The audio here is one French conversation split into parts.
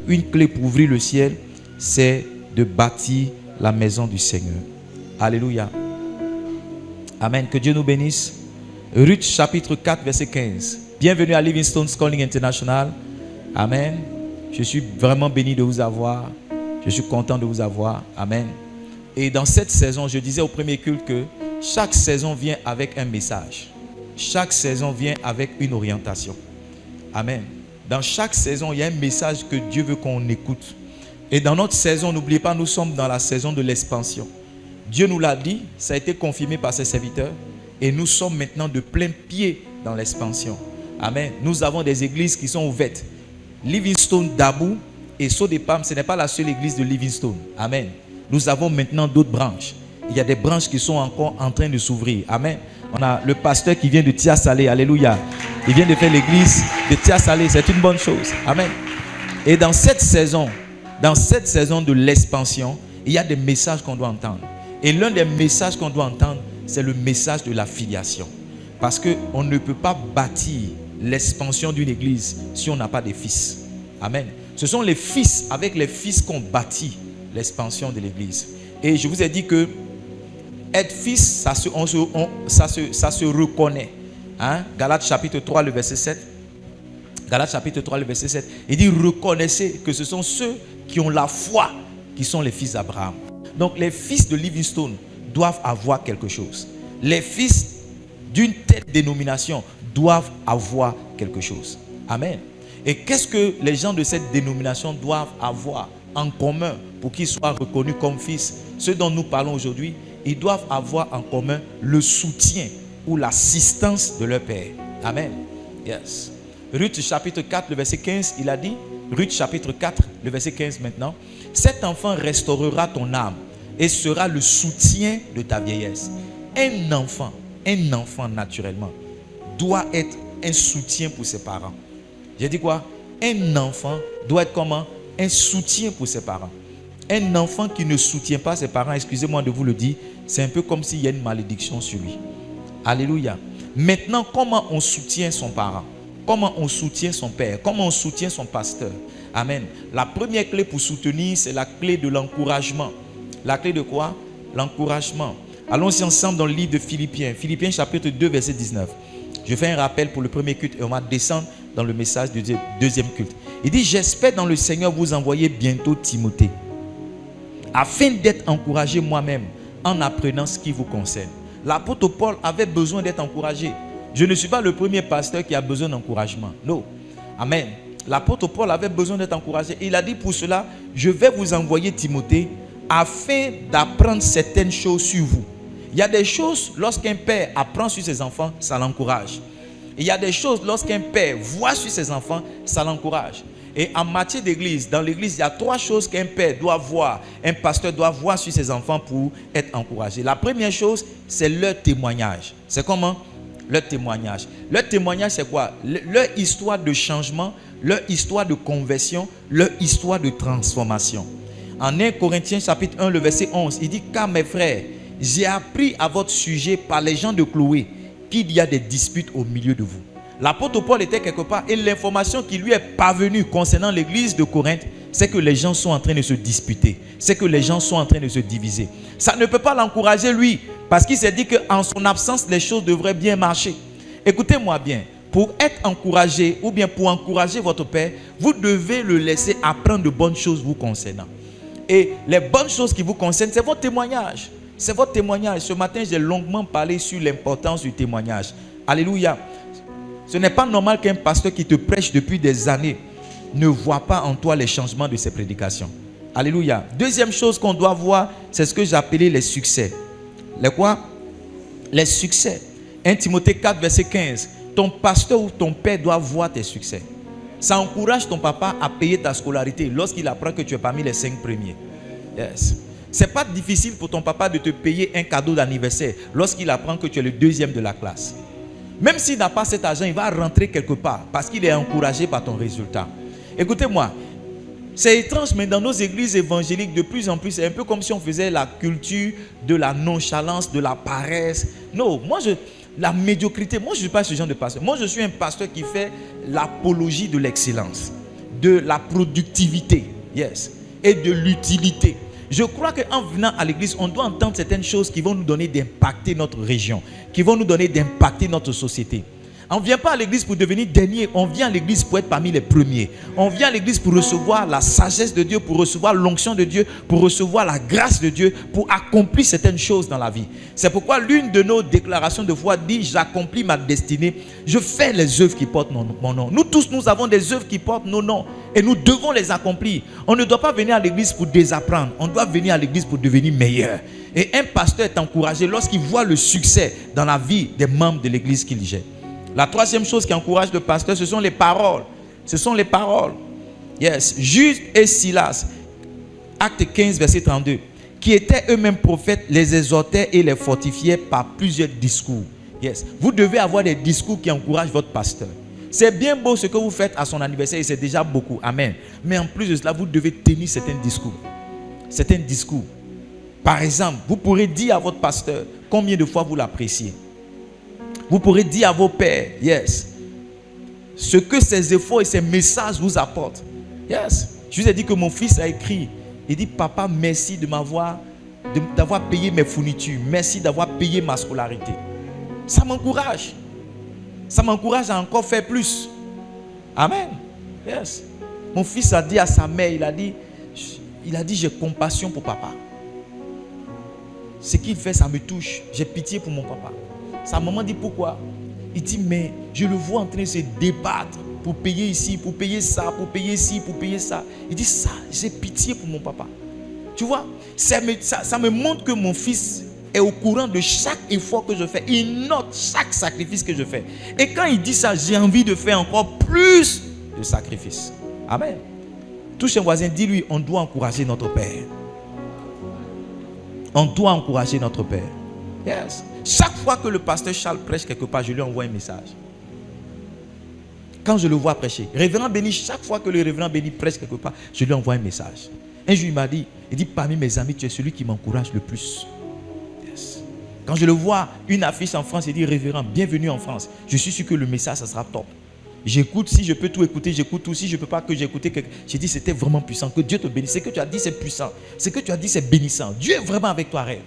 une clé pour ouvrir le ciel, c'est de bâtir la maison du Seigneur. Alléluia. Amen. Que Dieu nous bénisse. Ruth chapitre 4 verset 15. Bienvenue à Livingstone's Calling International. Amen. Je suis vraiment béni de vous avoir. Je suis content de vous avoir. Amen. Et dans cette saison, je disais au premier culte que chaque saison vient avec un message. Chaque saison vient avec une orientation. Amen. Dans chaque saison, il y a un message que Dieu veut qu'on écoute. Et dans notre saison, n'oubliez pas, nous sommes dans la saison de l'expansion. Dieu nous l'a dit, ça a été confirmé par ses serviteurs. Et nous sommes maintenant de plein pied dans l'expansion. Amen. Nous avons des églises qui sont ouvertes. Livingstone, Dabou et Sodepam, ce n'est pas la seule église de Livingstone. Amen. Nous avons maintenant d'autres branches. Il y a des branches qui sont encore en train de s'ouvrir. Amen. On a le pasteur qui vient de Tia Salé. Alléluia. Il vient de faire l'église de Tia Salé. C'est une bonne chose. Amen. Et dans cette saison de l'expansion, il y a des messages qu'on doit entendre. Et l'un des messages qu'on doit entendre, c'est le message de la filiation. Parce qu'on ne peut pas bâtir l'expansion d'une église si on n'a pas de fils. Amen. Ce sont les fils, avec les fils qu'on bâtit l'expansion de l'église. Et je vous ai dit que être fils, ça se reconnaît. Hein? Galates chapitre 3, le verset 7. Galates chapitre 3, le verset 7. Il dit, reconnaissez que ce sont ceux qui ont la foi qui sont les fils d'Abraham. Donc les fils de Livingstone doivent avoir quelque chose. Les fils d'une telle dénomination doivent avoir quelque chose. Amen. Et qu'est-ce que les gens de cette dénomination doivent avoir en commun pour qu'ils soient reconnus comme fils? Ce dont nous parlons aujourd'hui, ils doivent avoir en commun le soutien ou l'assistance de leur père. Amen. Yes. Ruth chapitre 4, le verset 15, il a dit, Ruth chapitre 4, le verset 15 maintenant, cet enfant restaurera ton âme et sera le soutien de ta vieillesse. Un enfant naturellement, doit être un soutien pour ses parents. J'ai dit quoi? Un enfant doit être comment? Un soutien pour ses parents. Un enfant qui ne soutient pas ses parents, excusez-moi de vous le dire, c'est un peu comme s'il y a une malédiction sur lui. Alléluia. Maintenant, comment on soutient son parent? Comment on soutient son père? Comment on soutient son pasteur? Amen. La première clé pour soutenir, c'est la clé de l'encouragement. La clé de quoi? L'encouragement. Allons-y ensemble dans le livre de Philippiens. Philippiens chapitre 2, verset 19. Je fais un rappel pour le premier culte et on va descendre dans le message du deuxième culte. Il dit, j'espère dans le Seigneur vous envoyer bientôt Timothée, afin d'être encouragé moi-même en apprenant ce qui vous concerne. L'apôtre Paul avait besoin d'être encouragé. Je ne suis pas le premier pasteur qui a besoin d'encouragement. Non. Amen. L'apôtre Paul avait besoin d'être encouragé. Il a dit pour cela, je vais vous envoyer Timothée afin d'apprendre certaines choses sur vous. Il y a des choses, lorsqu'un père apprend sur ses enfants, ça l'encourage. Il y a des choses, lorsqu'un père voit sur ses enfants, ça l'encourage. Et en matière d'église, dans l'église, il y a 3 choses qu'un père doit voir, un pasteur doit voir sur ses enfants pour être encouragé. La première chose, c'est leur témoignage. C'est comment? Leur témoignage. Leur témoignage, c'est quoi? Leur histoire de changement, leur histoire de conversion, leur histoire de transformation. En 1 Corinthiens chapitre 1, le verset 11, il dit, car mes frères, j'ai appris à votre sujet par les gens de Chloé qu'il y a des disputes au milieu de vous. L'apôtre Paul était quelque part et l'information qui lui est parvenue concernant l'église de Corinthe, c'est que les gens sont en train de se disputer. C'est que les gens sont en train de se diviser. Ça ne peut pas l'encourager lui, parce qu'il s'est dit qu'en son absence, les choses devraient bien marcher. Écoutez-moi bien, pour être encouragé ou bien pour encourager votre père, vous devez le laisser apprendre de bonnes choses vous concernant. Et les bonnes choses qui vous concernent, c'est votre témoignage. C'est votre témoignage. Ce matin, j'ai longuement parlé sur l'importance du témoignage. Alléluia. Ce n'est pas normal qu'un pasteur qui te prêche depuis des années ne voit pas en toi les changements de ses prédications. Alléluia. Deuxième chose qu'on doit voir, c'est ce que j'ai appelé les succès. Les quoi? Les succès. 1 Timothée 4, verset 15. Ton pasteur ou ton père doit voir tes succès. Ça encourage ton papa à payer ta scolarité lorsqu'il apprend que tu es parmi les 5 premiers. Yes. Ce n'est pas difficile pour ton papa de te payer un cadeau d'anniversaire lorsqu'il apprend que tu es le 2e de la classe. Même s'il n'a pas cet argent, il va rentrer quelque part parce qu'il est encouragé par ton résultat. Écoutez-moi, c'est étrange, mais dans nos églises évangéliques, de plus en plus, c'est un peu comme si on faisait la culture de la nonchalance, de la paresse. Non, la médiocrité, moi je ne suis pas ce genre de pasteur. Moi je suis un pasteur qui fait l'apologie de l'excellence. de la productivité, yes, et de l'utilité. Je crois qu'en venant à l'église, on doit entendre certaines choses qui vont nous donner d'impacter notre région, qui vont nous donner d'impacter notre société. On ne vient pas à l'église pour devenir dernier, on vient à l'église pour être parmi les premiers. On vient à l'église pour recevoir la sagesse de Dieu, pour recevoir l'onction de Dieu, pour recevoir la grâce de Dieu, pour accomplir certaines choses dans la vie. C'est pourquoi l'une de nos déclarations de foi dit: j'accomplis ma destinée, je fais les œuvres qui portent mon nom. Nous tous, nous avons des œuvres qui portent nos noms et nous devons les accomplir. On ne doit pas venir à l'église pour désapprendre, on doit venir à l'église pour devenir meilleur. Et un pasteur est encouragé lorsqu'il voit le succès dans la vie des membres de l'église qu'il gère. La troisième chose qui encourage le pasteur, ce sont les paroles. Ce sont les paroles. Yes. Jude et Silas, acte 15, verset 32, qui étaient eux-mêmes prophètes, les exhortaient et les fortifiaient par plusieurs discours. Yes. Vous devez avoir des discours qui encouragent votre pasteur. C'est bien beau ce que vous faites à son anniversaire et c'est déjà beaucoup. Amen. Mais en plus de cela, vous devez tenir certains discours. Certains discours. Par exemple, vous pourrez dire à votre pasteur combien de fois vous l'appréciez. Vous pourrez dire à vos pères, yes, ce que ces efforts et ces messages vous apportent. Yes. Je vous ai dit que mon fils a écrit. Il dit: papa, merci d'avoir payé mes fournitures. Merci d'avoir payé ma scolarité. Ça m'encourage. Ça m'encourage à encore faire plus. Amen. Yes. Mon fils a dit à sa mère, il a dit, j'ai compassion pour papa. Ce qu'il fait, ça me touche. J'ai pitié pour mon papa. Sa maman dit: pourquoi? Il dit: mais je le vois en train de se débattre pour payer ici, pour payer ça, pour payer ci, pour payer ça. Il dit: ça, j'ai pitié pour mon papa. Tu vois, ça me montre que mon fils est au courant de chaque effort que je fais. Il note chaque sacrifice que je fais. Et quand il dit ça, j'ai envie de faire encore plus de sacrifices. Amen. Touche un voisin, dis-lui: on doit encourager notre Père. On doit encourager notre Père. Yes. Chaque fois que le pasteur Charles prêche quelque part, je lui envoie un message. Quand je le vois prêcher, révérend Béni, chaque fois que le révérend Béni prêche quelque part, je lui envoie un message. Un jour, il m'a dit, parmi mes amis, tu es celui qui m'encourage le plus. Yes. Quand je le vois, une affiche en France, il dit: révérend, bienvenue en France. Je suis sûr que le message, ça sera top. J'écoute, si je peux tout écouter, j'écoute tout. Si je ne peux pas que j'écoute quelque... J'ai dit: c'était vraiment puissant, que Dieu te bénisse. Ce que tu as dit, c'est puissant. Ce que tu as dit, c'est bénissant. Dieu est vraiment avec toi, rêve.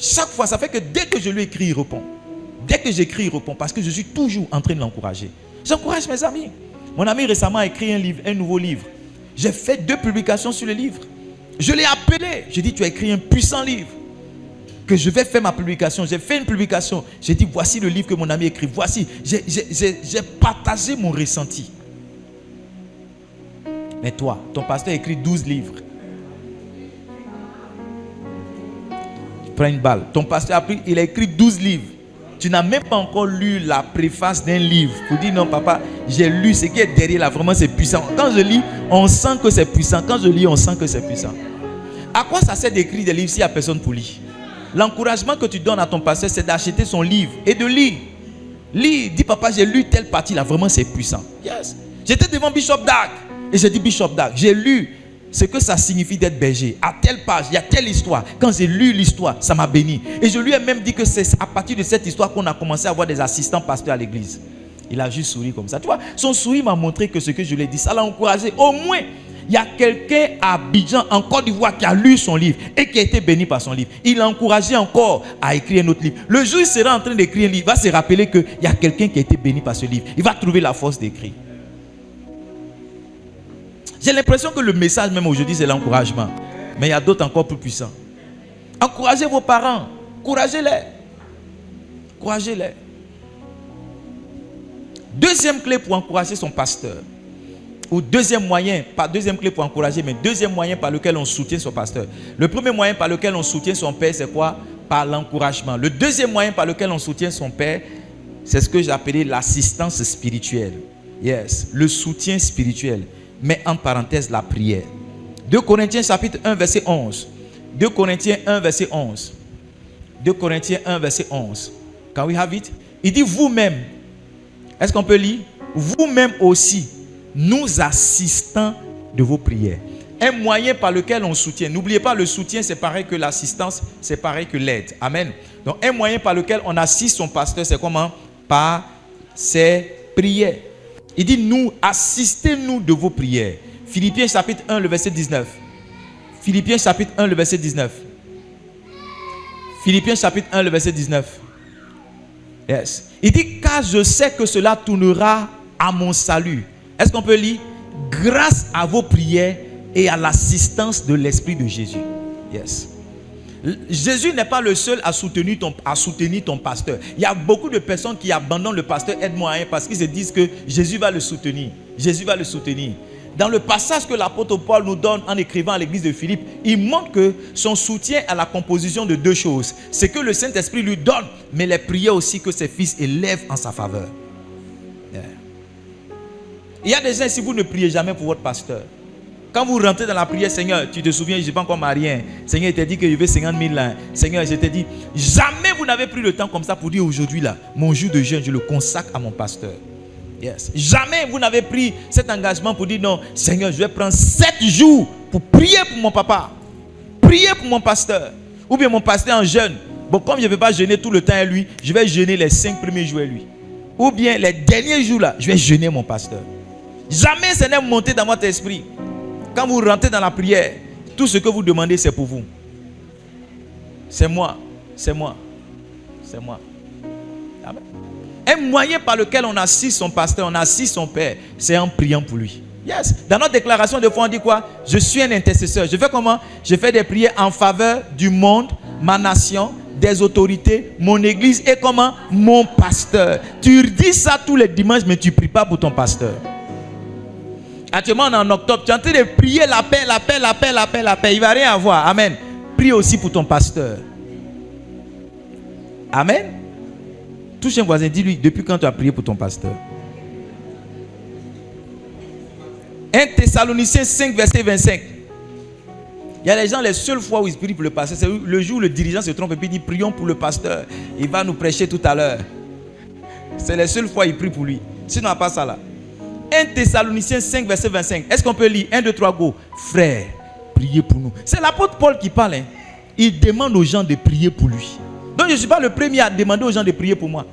Chaque fois, ça fait que dès que je lui écris, il répond. Dès que j'écris, il répond, parce que je suis toujours en train de l'encourager. J'encourage mes amis. Mon ami récemment a écrit un nouveau livre. J'ai fait 2 publications sur le livre. Je l'ai appelé. J'ai dit: tu as écrit un puissant livre. Que je vais faire ma publication. J'ai fait une publication. J'ai dit: voici le livre que mon ami écrit. Voici. J'ai partagé mon ressenti. Mais toi, ton pasteur a écrit 12 livres. Prends une balle. Ton pasteur il a écrit 12 livres. Tu n'as même pas encore lu la préface d'un livre pour dire: non papa, j'ai lu ce qui est derrière là, vraiment c'est puissant. Quand je lis, on sent que c'est puissant. Quand je lis, on sent que c'est puissant. À quoi ça sert d'écrire des livres s'il n'y a personne pour lire? L'encouragement que tu donnes à ton pasteur, c'est d'acheter son livre et de lire. Lis, dis: papa, j'ai lu telle partie là, vraiment c'est puissant. Yes. J'étais devant Bishop Dag et j'ai dit: Bishop Dag, j'ai lu ce que ça signifie d'être berger. À telle page, il y a telle histoire. Quand j'ai lu l'histoire, ça m'a béni. Et je lui ai même dit que c'est à partir de cette histoire qu'on a commencé à avoir des assistants pasteurs à l'église. Il a juste souri comme ça. Tu vois, son sourire m'a montré que ce que je lui ai dit, ça l'a encouragé. Au moins, il y a quelqu'un à Abidjan, en Côte d'Ivoire, qui a lu son livre et qui a été béni par son livre. Il l'a encouragé encore à écrire un autre livre. Le jour où il sera en train d'écrire un livre, il va se rappeler qu'il y a quelqu'un qui a été béni par ce livre. Il va trouver la force d'écrire. J'ai l'impression que le message même aujourd'hui, c'est l'encouragement. Mais il y a d'autres encore plus puissants. Encouragez vos parents. Encouragez-les. Encouragez-les. Deuxième clé pour encourager son pasteur. Ou deuxième moyen, pas deuxième clé pour encourager, mais deuxième moyen par lequel on soutient son pasteur. Le premier moyen par lequel on soutient son père, c'est quoi? Par l'encouragement. Le deuxième moyen par lequel on soutient son père, c'est ce que j'ai appelé l'assistance spirituelle. Yes, le soutien spirituel. Mais en parenthèse, la prière. 2 Corinthiens chapitre 1, verset 11. 2 Corinthiens 1, verset 11. 2 Corinthiens 1, verset 11. Can we have it? Il dit: vous-même. Est-ce qu'on peut lire? Vous-même aussi, nous assistants de vos prières. Un moyen par lequel on soutient. N'oubliez pas, le soutien, c'est pareil que l'assistance, c'est pareil que l'aide. Amen. Donc, un moyen par lequel on assiste son pasteur, c'est comment? Par ses prières. Il dit, nous, assistez-nous de vos prières. Philippiens chapitre 1, le verset 19. Philippiens chapitre 1, le verset 19. Philippiens chapitre 1, le verset 19. Yes. Il dit, car je sais que cela tournera à mon salut. Est-ce qu'on peut lire? Grâce à vos prières et à l'assistance de l'Esprit de Jésus. Yes. Jésus n'est pas le seul à soutenir ton pasteur. Il y a beaucoup de personnes qui abandonnent le pasteur aide-moi parce qu'ils se disent que Jésus va le soutenir. Jésus va le soutenir. Dans le passage que l'apôtre Paul nous donne en écrivant à l'église de Philippe, il montre que son soutien à la composition de deux choses. C'est que le Saint-Esprit lui donne, mais les prières aussi que ses fils élèvent en sa faveur. Yeah. Il y a des gens, si vous ne priez jamais pour votre pasteur, quand vous rentrez dans la prière, Seigneur, tu te souviens, je n'ai pas encore marié. Seigneur, il t'a dit que je veux 50 000 là. Seigneur, je t'ai dit, jamais vous n'avez pris le temps comme ça pour dire aujourd'hui là, mon jour de jeûne, je le consacre à mon pasteur. Yes. Jamais vous n'avez pris cet engagement pour dire non, Seigneur, je vais prendre 7 jours pour prier pour mon papa, prier pour mon pasteur. Ou bien mon pasteur en jeûne. Bon, comme je ne vais pas jeûner tout le temps à lui, je vais jeûner les 5 premiers jours à lui. Ou bien les derniers jours là, je vais jeûner mon pasteur. Jamais ce n'est monté dans votre esprit. Quand vous rentrez dans la prière, tout ce que vous demandez, c'est pour vous. C'est moi. C'est moi. C'est moi. Amen. Un moyen par lequel on assiste son pasteur, on assiste son père, c'est en priant pour lui. Yes. Dans notre déclaration de foi, on dit quoi? Je suis un intercesseur. Je fais comment? Je fais des prières en faveur du monde, ma nation, des autorités, mon église et comment? Mon pasteur. Tu dis ça tous les dimanches, mais tu ne pries pas pour ton pasteur. Actuellement, on est en octobre. Tu es en train de prier la paix, la paix, la paix, la paix, la paix. Il ne va rien avoir. Amen. Prie aussi pour ton pasteur. Amen. Touche un voisin, dis-lui, depuis quand tu as prié pour ton pasteur? 1 Thessaloniciens 5, verset 25. Il y a des gens, les seules fois où ils prient pour le pasteur, c'est le jour où le dirigeant se trompe et puis il dit, prions pour le pasteur. Il va nous prêcher tout à l'heure. C'est les seules fois où ils prient pour lui. Sinon, pas ça là. 1 Thessaloniciens 5, verset 25. Est-ce qu'on peut lire? 1, 2, 3, go. Frère, priez pour nous. C'est l'apôtre Paul qui parle. Hein. Il demande aux gens de prier pour lui. Donc je ne suis pas le premier à demander aux gens de prier pour moi.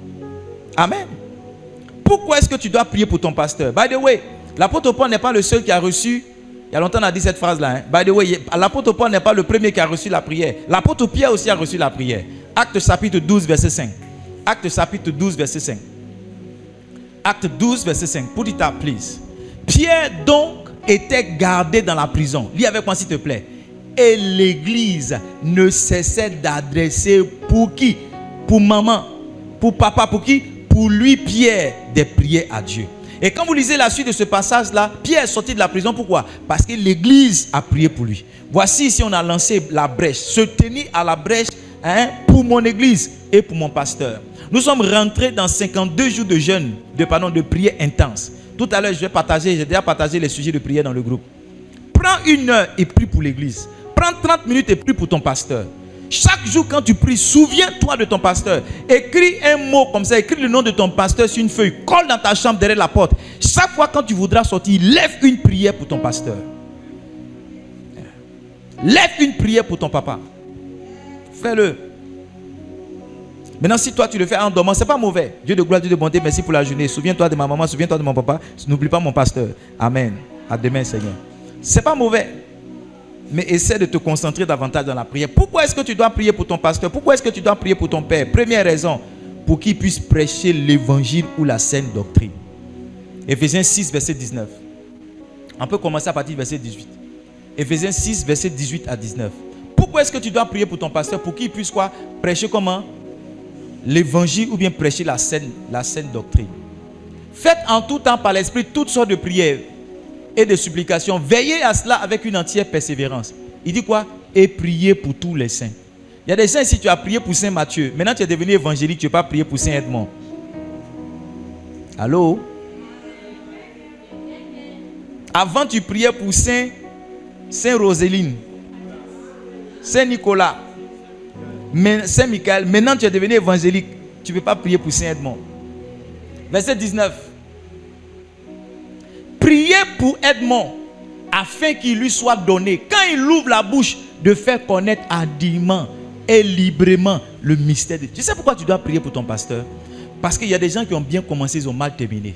Amen. Pourquoi est-ce que tu dois prier pour ton pasteur? By the way, l'apôtre Paul n'est pas le seul qui a reçu. Il y a longtemps on a dit cette phrase-là. Hein. By the way, l'apôtre Paul n'est pas le premier qui a reçu la prière. L'apôtre Pierre aussi a reçu la prière. Acte chapitre 12, verset 5. Acte chapitre 12, verset 5. Acte 12, verset 5. Put it up, please. Pierre donc était gardé dans la prison. Lis avec moi s'il te plaît. Et l'église ne cessait d'adresser pour qui? Pour maman. Pour papa. Pour qui? Pour lui, Pierre, des prières à Dieu. Et quand vous lisez la suite de ce passage-là, Pierre est sorti de la prison. Pourquoi? Parce que l'église a prié pour lui. Voici ici on a lancé la brèche. Se tenir à la brèche pour mon église et pour mon pasteur. Nous sommes rentrés dans 52 jours de jeûne, de prière intense. Tout à l'heure, j'ai déjà partagé les sujets de prière dans le groupe. Prends 1 heure et prie pour l'église. Prends 30 minutes et prie pour ton pasteur. Chaque jour quand tu pries, souviens-toi de ton pasteur. Écris un mot comme ça, écris le nom de ton pasteur sur une feuille. Colle dans ta chambre derrière la porte. Chaque fois quand tu voudras sortir, lève une prière pour ton pasteur. Lève une prière pour ton papa. Fais-le. Maintenant, si toi tu le fais en dormant, ce n'est pas mauvais. Dieu de gloire, Dieu de bonté, merci pour la journée. Souviens-toi de ma maman, souviens-toi de mon papa. N'oublie pas mon pasteur. Amen. À demain, Seigneur. Ce n'est pas mauvais. Mais essaie de te concentrer davantage dans la prière. Pourquoi est-ce que tu dois prier pour ton pasteur? Pourquoi est-ce que tu dois prier pour ton père? Première raison, pour qu'il puisse prêcher l'évangile ou la saine doctrine. Éphésiens 6, verset 19. On peut commencer à partir du verset 18. Éphésiens 6, verset 18 à 19. Pourquoi est-ce que tu dois prier pour ton pasteur? Pour qu'il puisse quoi? Prêcher comment? L'évangile ou bien prêcher la saine doctrine. Faites en tout temps par l'esprit toutes sortes de prières et de supplications. Veillez à cela avec une entière persévérance. Il dit quoi? Et priez pour tous les saints. Il y a des saints ici, tu as prié pour Saint Matthieu. Maintenant tu es devenu évangélique, tu n'as pas prié pour Saint Edmond. Allô? Avant tu priais pour Saint Roséline, Saint Nicolas, Saint Michael. Maintenant tu es devenu évangélique, tu ne peux pas prier pour Saint Edmond. Verset 19. Priez pour Edmond afin qu'il lui soit donné, quand il ouvre la bouche, de faire connaître hardiment et librement le mystère de Dieu. Tu sais pourquoi tu dois prier pour ton pasteur? Parce qu'il y a des gens qui ont bien commencé, ils ont mal terminé.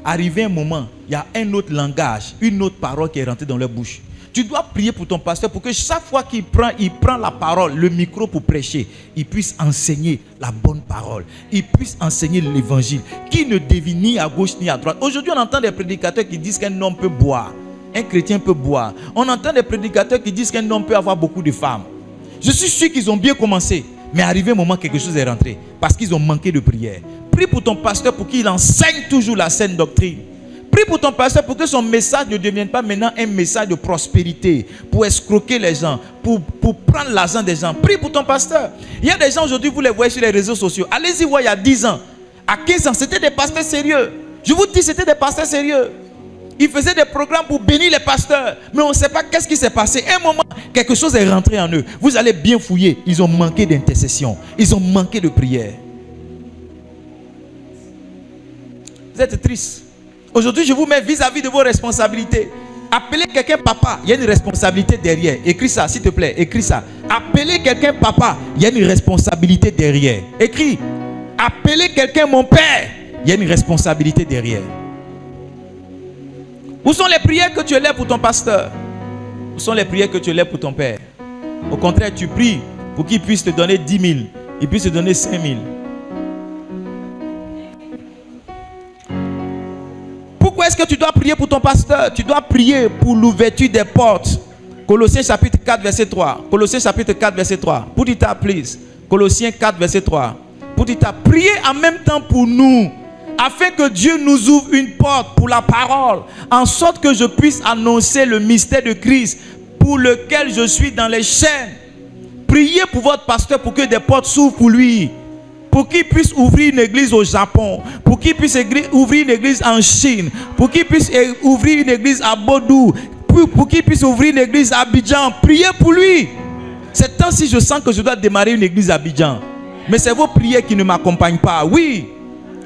arrivé un moment, il y a un autre langage, une autre parole qui est rentrée dans leur bouche. Tu dois prier pour ton pasteur pour que chaque fois qu'il prend la parole, le micro pour prêcher, il puisse enseigner la bonne parole. Il puisse enseigner l'évangile, qui ne dévie ni à gauche ni à droite. Aujourd'hui, on entend des prédicateurs qui disent qu'un homme peut boire, un chrétien peut boire. On entend des prédicateurs qui disent qu'un homme peut avoir beaucoup de femmes. Je suis sûr qu'ils ont bien commencé, mais arrivé un moment, quelque chose est rentré parce qu'ils ont manqué de prière. Prie pour ton pasteur pour qu'il enseigne toujours la saine doctrine. Prie pour ton pasteur pour que son message ne devienne pas maintenant un message de prospérité, pour escroquer les gens, pour prendre l'argent des gens. Prie pour ton pasteur. Il y a des gens aujourd'hui, vous les voyez sur les réseaux sociaux. Allez-y voir il y a 10 ans, à 15 ans, c'était des pasteurs sérieux. Je vous dis, c'était des pasteurs sérieux. Ils faisaient des programmes pour bénir les pasteurs. Mais on ne sait pas qu'est-ce qui s'est passé. À un moment, quelque chose est rentré en eux. Vous allez bien fouiller. Ils ont manqué d'intercession. Ils ont manqué de prière. Vous êtes triste. Aujourd'hui, je vous mets vis-à-vis de vos responsabilités. Appelez quelqu'un papa, il y a une responsabilité derrière. Écris ça, s'il te plaît, écris ça. Appelez quelqu'un papa, il y a une responsabilité derrière. Écris. Appelez quelqu'un mon père, il y a une responsabilité derrière. Où sont les prières que tu élèves pour ton pasteur? Où sont les prières que tu élèves pour ton père? Au contraire, tu pries pour qu'il puisse te donner 10 000, il puisse te donner 5 000. Pourquoi est-ce que tu dois prier pour ton pasteur? Tu dois prier pour l'ouverture des portes. Colossiens chapitre 4 verset 3. Colossiens chapitre 4 verset 3. Put it up, please. Colossiens 4 verset 3. Put it up. Priez en même temps pour nous, afin que Dieu nous ouvre une porte pour la parole, en sorte que je puisse annoncer le mystère de Christ, pour lequel je suis dans les chaînes. Priez pour votre pasteur pour que des portes s'ouvrent pour lui, pour qu'il puisse ouvrir une église au Japon, pour qu'il puisse ouvrir une église en Chine, pour qu'il puisse ouvrir une église à Bodou, pour qu'il puisse ouvrir une église à Abidjan. Priez pour lui. C'est temps-ci, je sens que je dois démarrer une église à Abidjan. Mais c'est vos prières qui ne m'accompagnent pas. Oui,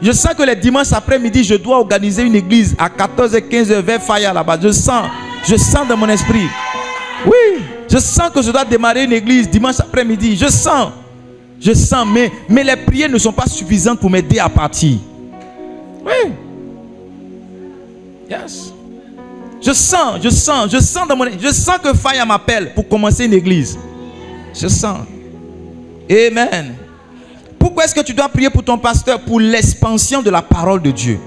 je sens que les dimanches après-midi, je dois organiser une église à 14h, 15h, vers Faya là-bas. Je sens dans mon esprit. Oui, je sens que je dois démarrer une église dimanche après-midi. Je sens, mais les prières ne sont pas suffisantes pour m'aider à partir. Oui. Yes. Je sens dans mon... Je sens que Faya m'appelle pour commencer une église. Je sens. Amen. Pourquoi est-ce que tu dois prier pour ton pasteur? Pour l'expansion de la parole de Dieu.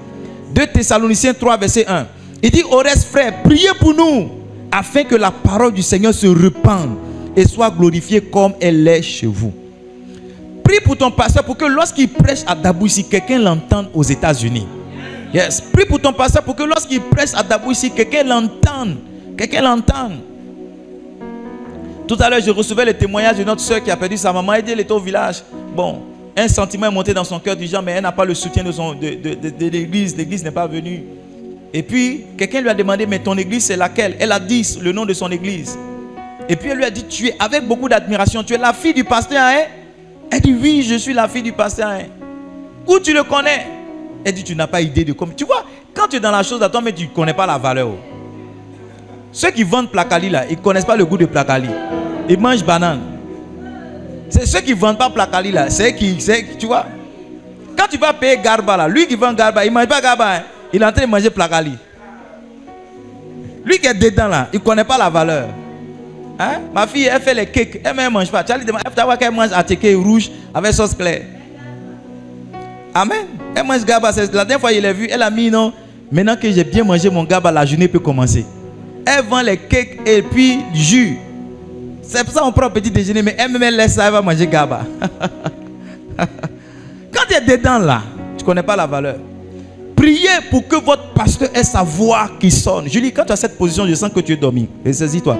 2 Thessaloniciens 3 verset 1. Il dit au reste frères, priez pour nous, afin que la parole du Seigneur se répande et soit glorifiée comme elle est chez vous. Prie pour ton pasteur pour que lorsqu'il prêche à Dabou-Issi, quelqu'un l'entende aux États-Unis. Yes. Prie pour ton pasteur pour que lorsqu'il prêche à Dabou-Issi, quelqu'un l'entende. Tout à l'heure, je recevais le témoignage de notre soeur qui a perdu sa maman. Elle était au village. Bon, un sentiment est monté dans son cœur du genre, mais elle n'a pas le soutien de l'église. L'église n'est pas venue. Et puis, quelqu'un lui a demandé, mais ton église, c'est laquelle? Elle a dit le nom de son église. Et puis, elle lui a dit, tu es avec beaucoup d'admiration. Tu es la fille du pasteur, hein? Elle dit, oui, je suis la fille du pasteur, hein? Où tu le connais? Elle dit, tu n'as pas idée de comment. Tu vois, quand tu es dans la chose à toi, mais tu ne connais pas la valeur. Ceux qui vendent placali là, ils ne connaissent pas le goût de placali. Ils mangent banane. C'est ceux qui ne vendent pas placali là, tu vois. Quand tu vas payer Garba là, lui qui vend Garba, il ne mange pas Garba, hein? Il est en train de manger placali. Lui qui est dedans là, il ne connaît pas la valeur. Hein? Ma fille, elle fait les cakes, elle ne mange pas. Tu vas voir qu'elle mange attiqué rouge avec sauce claire. Amen. Elle mange Garba. La dernière fois, il l'a vu, elle a mis non. Maintenant que j'ai bien mangé mon Garba, la journée peut commencer. Elle vend les cakes et puis du jus. C'est pour ça qu'on prend un petit déjeuner, mais elle me laisse ça, elle va manger Garba. Quand tu es dedans là, tu ne connais pas la valeur. Priez pour que votre pasteur ait sa voix qui sonne. Julie, quand tu as cette position, je sens que tu es dormi. Saisis-toi.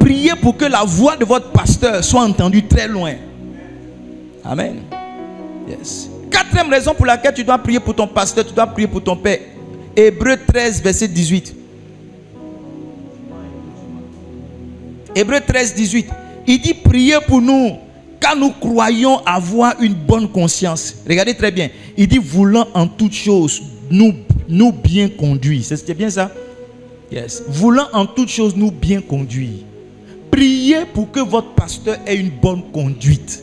Priez pour que la voix de votre pasteur soit entendue très loin. Amen. Yes. Quatrième raison pour laquelle tu dois prier pour ton pasteur, tu dois prier pour ton père. Hébreux 13, verset 18. Hébreux 13, 18. Il dit priez pour nous, car nous croyons avoir une bonne conscience. Regardez très bien. Il dit voulant en toutes choses nous bien conduire. C'était bien ça? Yes. Voulant en toutes choses nous bien conduire. Priez pour que votre pasteur ait une bonne conduite.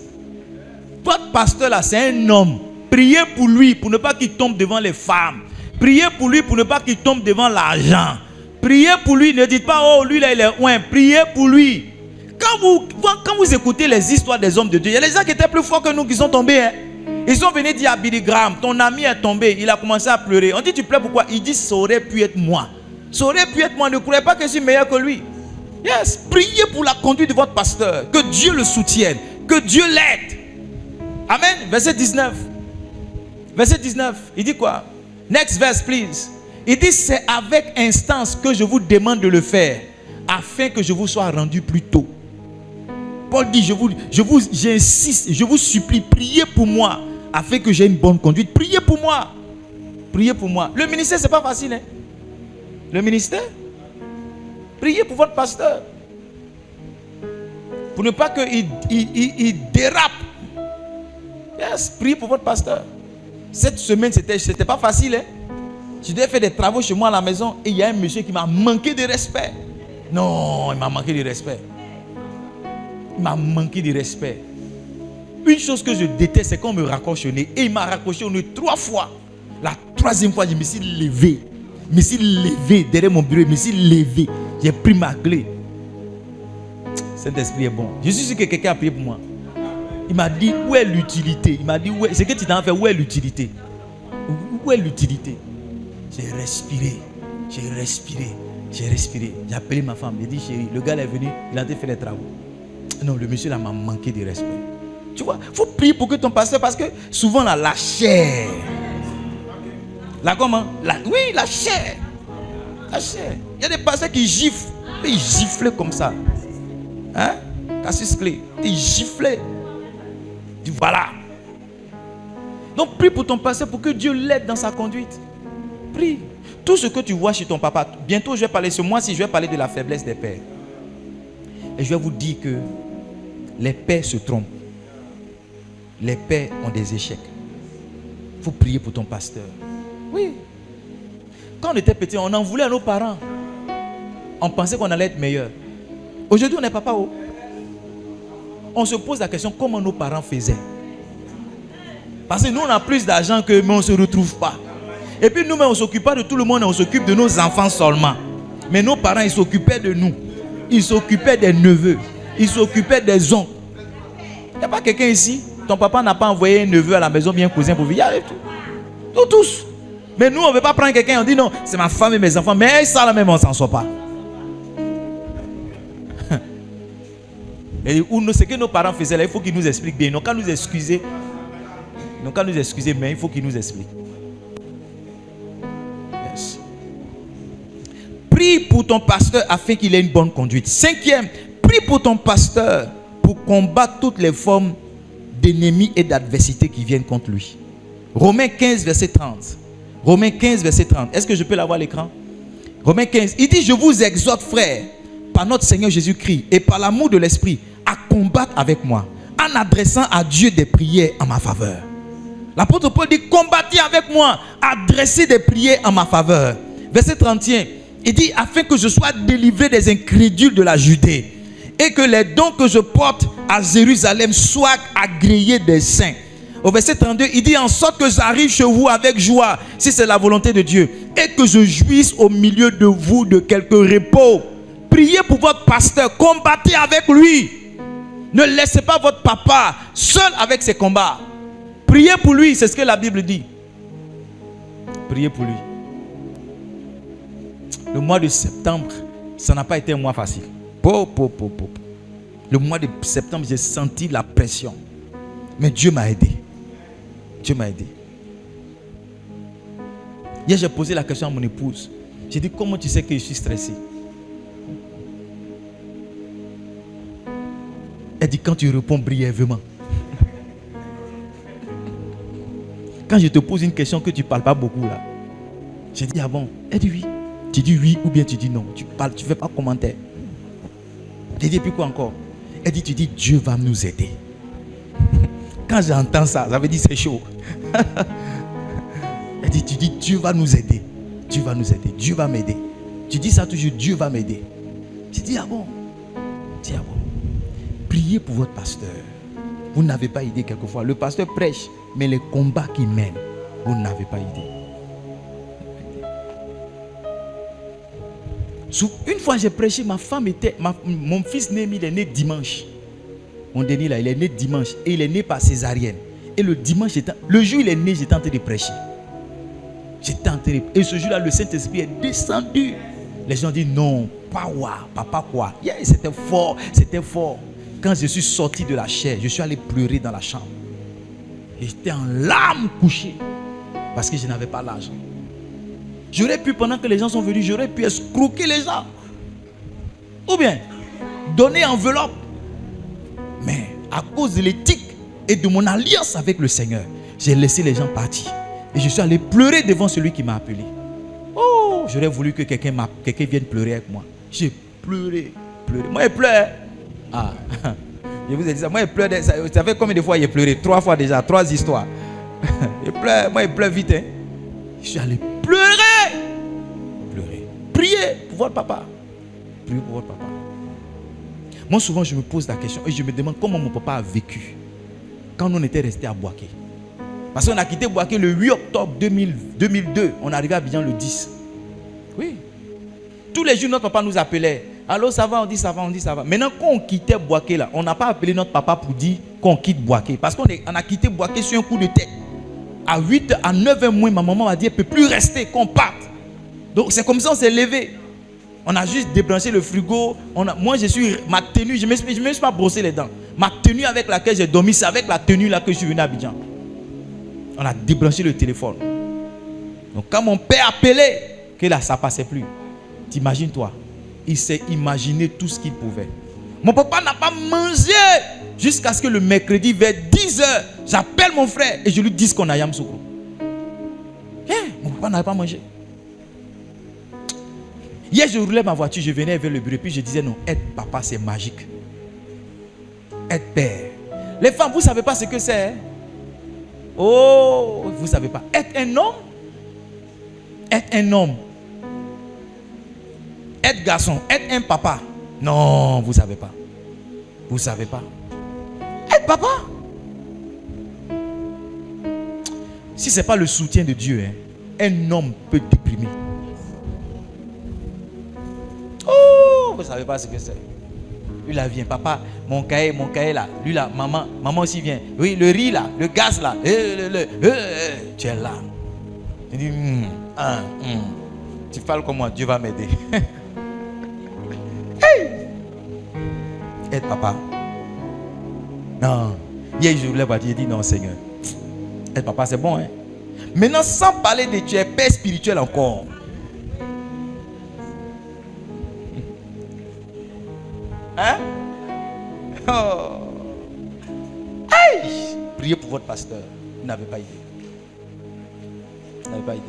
Votre pasteur là, c'est un homme. Priez pour lui, pour ne pas qu'il tombe devant les femmes. Priez pour lui pour ne pas qu'il tombe devant l'argent. Priez pour lui, ne dites pas, oh lui là il est loin. Priez pour lui. Quand vous écoutez les histoires des hommes de Dieu, il y a des gens qui étaient plus forts que nous qui sont tombés. Ils sont venus dire à Billy Graham, ton ami est tombé, il a commencé à pleurer. On dit, tu pleures pourquoi? Il dit, ça aurait pu être moi. Ça aurait pu être moi, ne croyez pas que je suis meilleur que lui. Yes, priez pour la conduite de votre pasteur, que Dieu le soutienne, que Dieu l'aide. Amen. Verset 19. Verset 19, il dit quoi? Next verse, please. Il dit, c'est avec instance que je vous demande de le faire, afin que je vous sois rendu plus tôt. Paul dit, j'insiste, je vous supplie, priez pour moi, afin que j'ai une bonne conduite. Priez pour moi. Priez pour moi. Le ministère, ce n'est pas facile. Hein? Le ministère, priez pour votre pasteur. Pour ne pas qu'il dérape. Yes, priez pour votre pasteur. Cette semaine, c'était pas facile. Hein? Je devais faire des travaux chez moi à la maison et il y a un monsieur qui m'a manqué de respect. Non, il m'a manqué de respect. Il m'a manqué de respect. Une chose que je déteste, c'est quand on me raccroche au nez. Et il m'a raccroché au nez 3 fois. La 3e fois, je me suis levé. Je me suis levé derrière mon bureau. Je me suis levé. J'ai pris ma clé. Saint-Esprit est bon. Je suis sûr que quelqu'un a prié pour moi. Il m'a dit, où est l'utilité? Il m'a dit, c'est que tu t'en fais, où est l'utilité? Où est l'utilité? J'ai respiré. J'ai respiré. J'ai respiré. J'ai appelé ma femme. J'ai dit, chérie, le gars est venu, il a fait les travaux. Non, le monsieur là m'a manqué de respect. Tu vois, il faut prier pour que ton pasteur, parce que souvent là, la chair. Là comment? Oui, la chair. La chair. Il y a des pasteurs qui giflent. Ils giflaient comme ça. Hein? Cassius Clay. Ils giflaient. Tu voilà. Donc prie pour ton pasteur pour que Dieu l'aide dans sa conduite. Prie. Tout ce que tu vois chez ton papa. Bientôt je vais parler, ce mois-ci je vais parler de la faiblesse des pères. Et je vais vous dire que les pères se trompent. Les pères ont des échecs. Il faut prier pour ton pasteur. Oui. Quand on était petit, on en voulait à nos parents. On pensait qu'on allait être meilleur. Aujourd'hui, on n'est pas haut. On se pose la question comment nos parents faisaient. Parce que nous, on a plus d'argent qu'eux, mais on ne se retrouve pas. Et puis nous-mêmes, on ne s'occupe pas de tout le monde, on s'occupe de nos enfants seulement. Mais nos parents, ils s'occupaient de nous. Ils s'occupaient des neveux. Ils s'occupaient des oncles. Il n'y a pas quelqu'un ici, ton papa n'a pas envoyé un neveu à la maison, bien un cousin pour vivre. Nous tous. Mais nous, on ne veut pas prendre quelqu'un, on dit non, c'est ma femme et mes enfants. Mais ça, là même, on ne s'en sort pas. Et ce que nos parents faisaient là, il faut qu'ils nous expliquent bien. Ils n'ont qu'à nous excuser. Mais il faut qu'ils nous expliquent. Yes. Prie pour ton pasteur afin qu'il ait une bonne conduite. 5e, prie pour ton pasteur pour combattre toutes les formes d'ennemis et d'adversité qui viennent contre lui. Romains 15, verset 30. Romains 15, verset 30. Est-ce que je peux l'avoir à l'écran? Romains 15. Il dit, je vous exhorte, frères, par notre Seigneur Jésus-Christ et par l'amour de l'Esprit, à combattre avec moi, en adressant à Dieu des prières en ma faveur. L'apôtre Paul dit, combattez avec moi, adressez des prières en ma faveur. Verset 31, il dit, afin que je sois délivré des incrédules de la Judée, et que les dons que je porte à Jérusalem soient agréés des saints. Au verset 32, il dit, en sorte que j'arrive chez vous avec joie, si c'est la volonté de Dieu, et que je jouisse au milieu de vous de quelque repos. Priez pour votre pasteur, combattez avec lui. Ne laissez pas votre papa seul avec ses combats. Priez pour lui, c'est ce que la Bible dit. Priez pour lui. Le mois de septembre, ça n'a pas été un mois facile. Le mois de septembre, j'ai senti la pression. Mais Dieu m'a aidé. Dieu m'a aidé. Hier, j'ai posé la question à mon épouse. J'ai dit, comment tu sais que je suis stressé? Elle dit, quand tu réponds brièvement. Quand je te pose une question que tu ne parles pas beaucoup là. J'ai dit, ah bon? Elle dit oui. Tu dis oui ou bien tu dis non. Tu parles, tu ne fais pas commentaire. J'ai dit, puis quoi encore? Elle dit, tu dis, Dieu va nous aider. Quand j'entends ça, ça veut dire c'est chaud. Elle dit, tu dis, Dieu va nous aider. Dieu va nous aider. Dieu va m'aider. Tu dis ça toujours, Dieu va m'aider. J'ai dit, ah bon? J'ai dit, ah bon? Priez pour votre pasteur. Vous n'avez pas idée quelquefois. Le pasteur prêche, mais les combats qu'il mène, vous n'avez pas idée. Une fois j'ai prêché, mon fils né, il est né dimanche. Mon dernier là, il est né dimanche et il est né par césarienne. Et le dimanche, le jour où il est né, j'étais en train de prêcher. Et ce jour-là, le Saint-Esprit est descendu. Les gens disent non, pas quoi, papa quoi. Yeah, c'était fort, c'était fort. Quand je suis sorti de la chair, je suis allé pleurer dans la chambre. J'étais en larmes couché parce que je n'avais pas l'argent. J'aurais pu, pendant que les gens sont venus, j'aurais pu escroquer les gens. Ou bien donner enveloppe. Mais à cause de l'éthique et de mon alliance avec le Seigneur, j'ai laissé les gens partir. Et je suis allé pleurer devant celui qui m'a appelé. Oh, j'aurais voulu que quelqu'un vienne pleurer avec moi. J'ai pleuré. Moi, je pleure. Ah, je vous ai dit ça. Moi, je pleure. Ça fait combien de fois j'ai pleuré? 3 fois déjà, 3 histoires. Je pleure. Moi, je pleure vite. Hein. Je suis allé pleurer. Prier pour votre papa. Prier pour votre papa. Moi, souvent, je me pose la question et je me demande comment mon papa a vécu quand on était resté à Boaké. Parce qu'on a quitté Boaké le 8 octobre 2002. On est arrivé à Abidjan le 10. Oui. Tous les jours, notre papa nous appelait. Allô, ça va? On dit ça va, on dit ça va. Maintenant, quand on quittait Boaké, là, on n'a pas appelé notre papa pour dire qu'on quitte Boaké. Parce qu'on a quitté Boaké sur un coup de tête. À 8, à 9 mois, ma maman m'a dit elle ne peut plus rester, qu'on parte. Donc, c'est comme ça qu'on s'est levé. On a juste débranché le frigo. Moi, ma tenue, je ne me suis pas brossé les dents. Ma tenue avec laquelle j'ai dormi, c'est avec la tenue là que je suis venu à Abidjan. On a débranché le téléphone. Donc quand mon père appelait, que là ça ne passait plus. T'imagines-toi, il s'est imaginé tout ce qu'il pouvait. Mon papa n'a pas mangé jusqu'à ce que le mercredi vers 10h, j'appelle mon frère et je lui dis qu'on a Yamsoukro. Mon papa n'avait pas mangé. Hier je roulais ma voiture, je venais vers le bureau, puis je disais non, être papa c'est magique. Être père. Les femmes, vous ne savez pas ce que c'est. Hein? Oh, vous ne savez pas. Être un homme. Être un homme. Être garçon. Être un papa. Non, vous ne savez pas. Vous ne savez pas. Être papa. Si ce n'est pas le soutien de Dieu, hein, un homme peut déprimer. Oh, vous ne savez pas ce que c'est. Lui là vient, papa, mon cahier là. Lui là, maman aussi vient. Oui, le riz là, le gaz là. Tu es là. Je dis, tu parles comme moi, Dieu va m'aider. Hey! Aide papa. Non. Hier, je voulais voir, j'ai dit non, Seigneur. Aide papa, c'est bon, hein. Maintenant, sans parler de tu es père spirituel encore. Hein? Oh. Hey! Priez pour votre pasteur. Vous n'avez pas idée. Vous n'avez pas idée.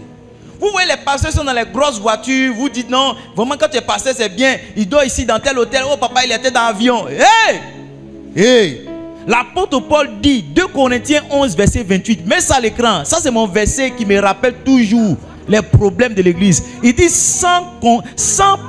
Vous voyez, les pasteurs sont dans les grosses voitures. Vous dites non, vraiment quand tu es pasteur, c'est bien. Il dort ici dans tel hôtel. Oh papa, il était dans l'avion. Hey! Hey! L'apôtre Paul dit, 2 Corinthiens 11, verset 28. Mets ça à l'écran. Ça, c'est mon verset qui me rappelle toujours les problèmes de l'église. Il dit sans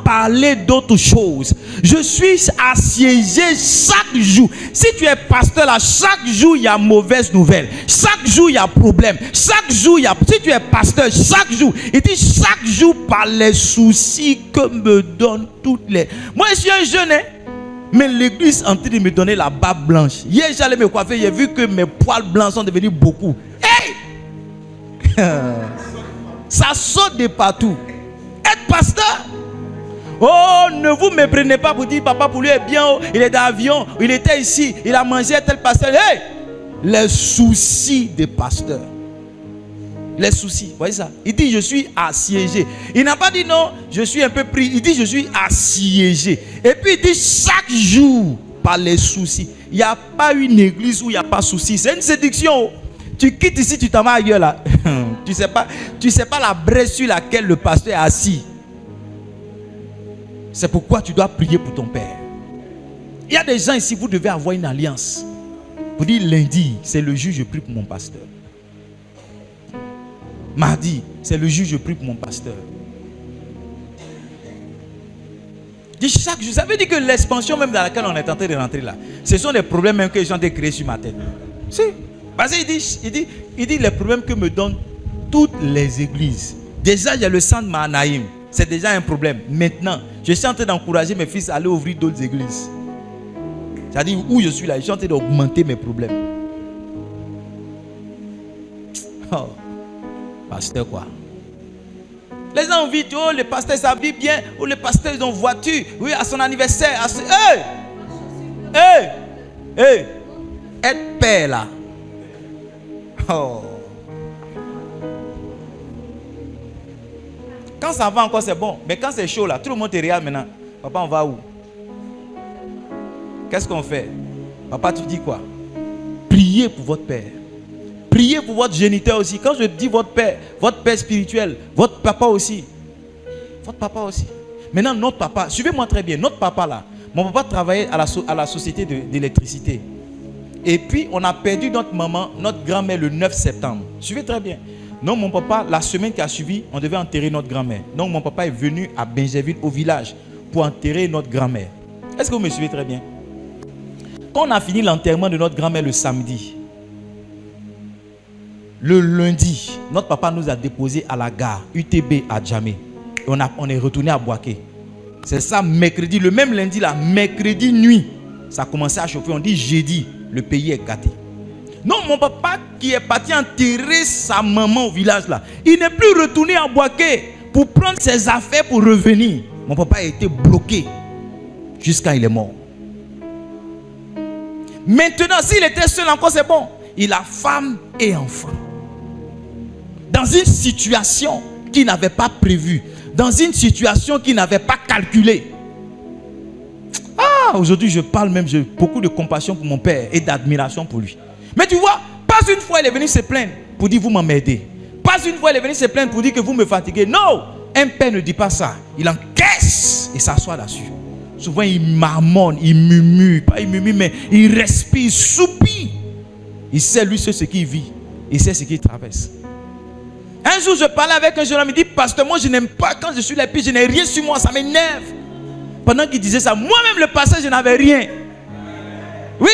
parler d'autre chose, je suis assiégé chaque jour. Si tu es pasteur là, chaque jour il y a mauvaise nouvelle, chaque jour il y a problème, chaque jour il y a, si tu es pasteur, chaque jour, il dit chaque jour par les soucis que me donnent toutes les. Moi je suis un jeune, hein, mais l'église est en train de me donner la barbe blanche. Hier j'allais me coiffer, j'ai vu que mes poils blancs sont devenus beaucoup. Hey! Ça saute de partout. Être pasteur. Oh, ne vous méprenez pas pour dire papa pour lui est bien. Oh, il est dans l'avion, il était ici, il a mangé tel pasteur. Hey! Les soucis des pasteurs. Les soucis, vous voyez ça? Il dit je suis assiégé. Il n'a pas dit non, je suis un peu pris. Il dit je suis assiégé. Et puis il dit chaque jour par les soucis. Il n'y a pas une église où il n'y a pas de soucis. C'est une séduction. Tu quittes ici, tu t'en vas ailleurs là. Tu sais pas la braise sur laquelle le pasteur est assis. C'est pourquoi tu dois prier pour ton père. Il y a des gens ici, vous devez avoir une alliance. Vous dites lundi, c'est le jour je prie pour mon pasteur. Mardi, c'est le jour je prie pour mon pasteur. Dis chaque jour. Ça veut dire que l'expansion même dans laquelle on est en train de rentrer là, ce sont des problèmes même que les gens ont créés sur ma tête. Si. Parce qu'il dit les problèmes que me donnent toutes les églises. Déjà, il y a le sang de Mahanaïm. C'est déjà un problème. Maintenant, Je suis en train d'encourager mes fils à aller ouvrir d'autres églises. C'est-à-dire où je suis là, je suis en train d'augmenter mes problèmes. Oh, pasteur quoi? Les gens vite, oh, le pasteur s'habille bien, oh, le pasteur ils ont voiture, oui, à son anniversaire. Être père là. Oh. Quand ça va encore, c'est bon. Mais quand c'est chaud là, tout le monde te regarde maintenant. Papa, on va où? Qu'est-ce qu'on fait? Papa, tu dis quoi? Priez pour votre père. Priez pour votre géniteur aussi. Quand je dis votre père spirituel, votre papa aussi. Votre papa aussi. Maintenant, notre papa, suivez-moi très bien. Notre papa là, mon papa travaillait à la société d'électricité. Et puis, on a perdu notre maman, notre grand-mère le 9 septembre. Suivez très bien. Donc, mon papa, la semaine qui a suivi, on devait enterrer notre grand-mère. Donc, mon papa est venu à Benjerville, au village, pour enterrer notre grand-mère. Est-ce que vous me suivez très bien? Quand on a fini l'enterrement de notre grand-mère le samedi, le lundi, notre papa nous a déposés à la gare UTB à Djamé. Et on est retourné à Boaké. C'est ça, mercredi, le même lundi là, mercredi nuit, ça a commencé à chauffer. On dit jeudi, le pays est gâté. Non, mon papa qui est parti enterrer sa maman au village là, il n'est plus retourné à Boaké pour prendre ses affaires pour revenir. Mon papa a été bloqué jusqu'à il est mort. Maintenant, s'il était seul encore, c'est bon. Il a femme et enfant. Dans une situation qu'il n'avait pas prévue, dans une situation qu'il n'avait pas calculée. Ah, aujourd'hui, je parle même, j'ai beaucoup de compassion pour mon père et d'admiration pour lui. Mais tu vois, pas une fois il est venu se plaindre pour dire vous m'emmerdez. Pas une fois il est venu se plaindre pour dire que vous me fatiguez. Non, un père ne dit pas ça. Il encaisse et s'assoit là-dessus. Souvent il marmonne, il murmure, pas il murmure, mais il respire, il soupire. Il sait lui ce qu'il vit, il sait ce qu'il traverse. Un jour je parlais avec un jeune homme, il dit pasteur, moi je n'aime pas quand je suis là, puis je n'ai rien sur moi, ça m'énerve. Pendant qu'il disait ça, moi-même le pasteur je n'avais rien. Oui,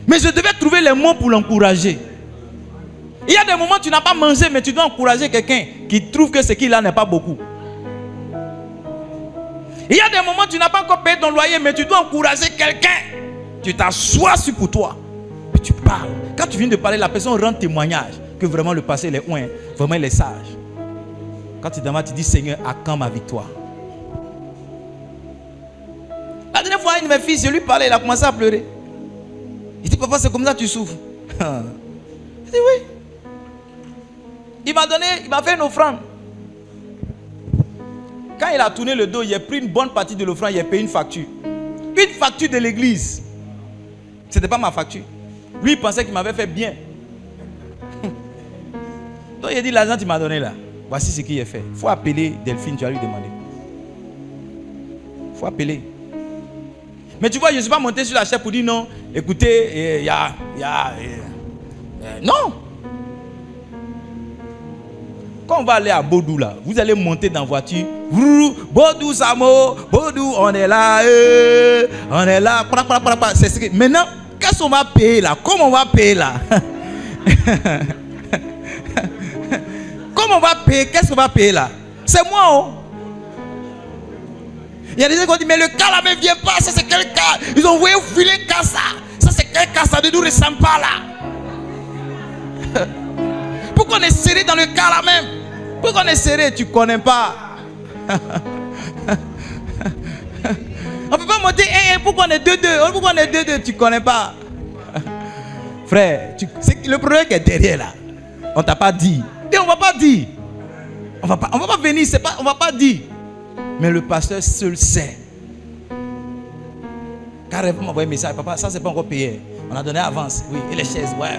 mais je devais trouver les mots pour l'encourager. Il y a des moments où tu n'as pas mangé, mais tu dois encourager quelqu'un qui trouve que ce qu'il a n'est pas beaucoup. Il y a des moments où tu n'as pas encore payé ton loyer, mais tu dois encourager quelqu'un. Tu t'assois sur pour toi, puis tu parles. Quand tu viens de parler, la personne rend témoignage que vraiment le passé il est loin, vraiment il est sage. Quand tu demandes, tu dis Seigneur, à quand ma victoire? La dernière fois, un de mes fils, je lui parlais, il a commencé à pleurer. Il dit papa, c'est comme ça que tu souffres. Je dis oui. Il m'a fait une offrande. Quand il a tourné le dos, il a pris une bonne partie de l'offrande, il a payé une facture. Une facture de l'église. Ce n'était pas ma facture. Lui, il pensait qu'il m'avait fait bien. Donc il a dit, l'argent que tu m'as donné là, voici ce qu'il a fait. Il faut appeler Delphine, tu vas lui demander. Il faut appeler. Mais tu vois, je ne suis pas monté sur la chaise pour dire non, écoutez, non. Quand on va aller à Bodou là, vous allez monter dans la voiture. Bodou Samo, Bodou, on est là, on est là. C'est ce que... Maintenant, qu'est-ce qu'on va payer là? Comment on va payer là? Comment on va payer? Qu'est-ce qu'on va payer là? C'est moi, oh. Il y a des gens qui ont dit, mais le cas là ne vient pas, ça c'est quel cas? Ils ont envoyé filer un cas ça. Ça c'est quel cas? Ça ne nous ressemble pas là. Pourquoi on est serré dans le cas là même? Pourquoi on est serré? Tu ne connais pas. On ne peut pas monter, pourquoi on est 2-2? Pourquoi on est 2-2? Tu ne connais pas. Frère, c'est le problème qui est derrière là. On ne t'a pas dit. Et on ne va pas dire. On va pas venir, on ne va pas dire. Mais le pasteur seul sait. Carrément, m'a envoyé un message. Papa, ça c'est pas encore payé. On a donné avance. Oui, et les chaises, ouais.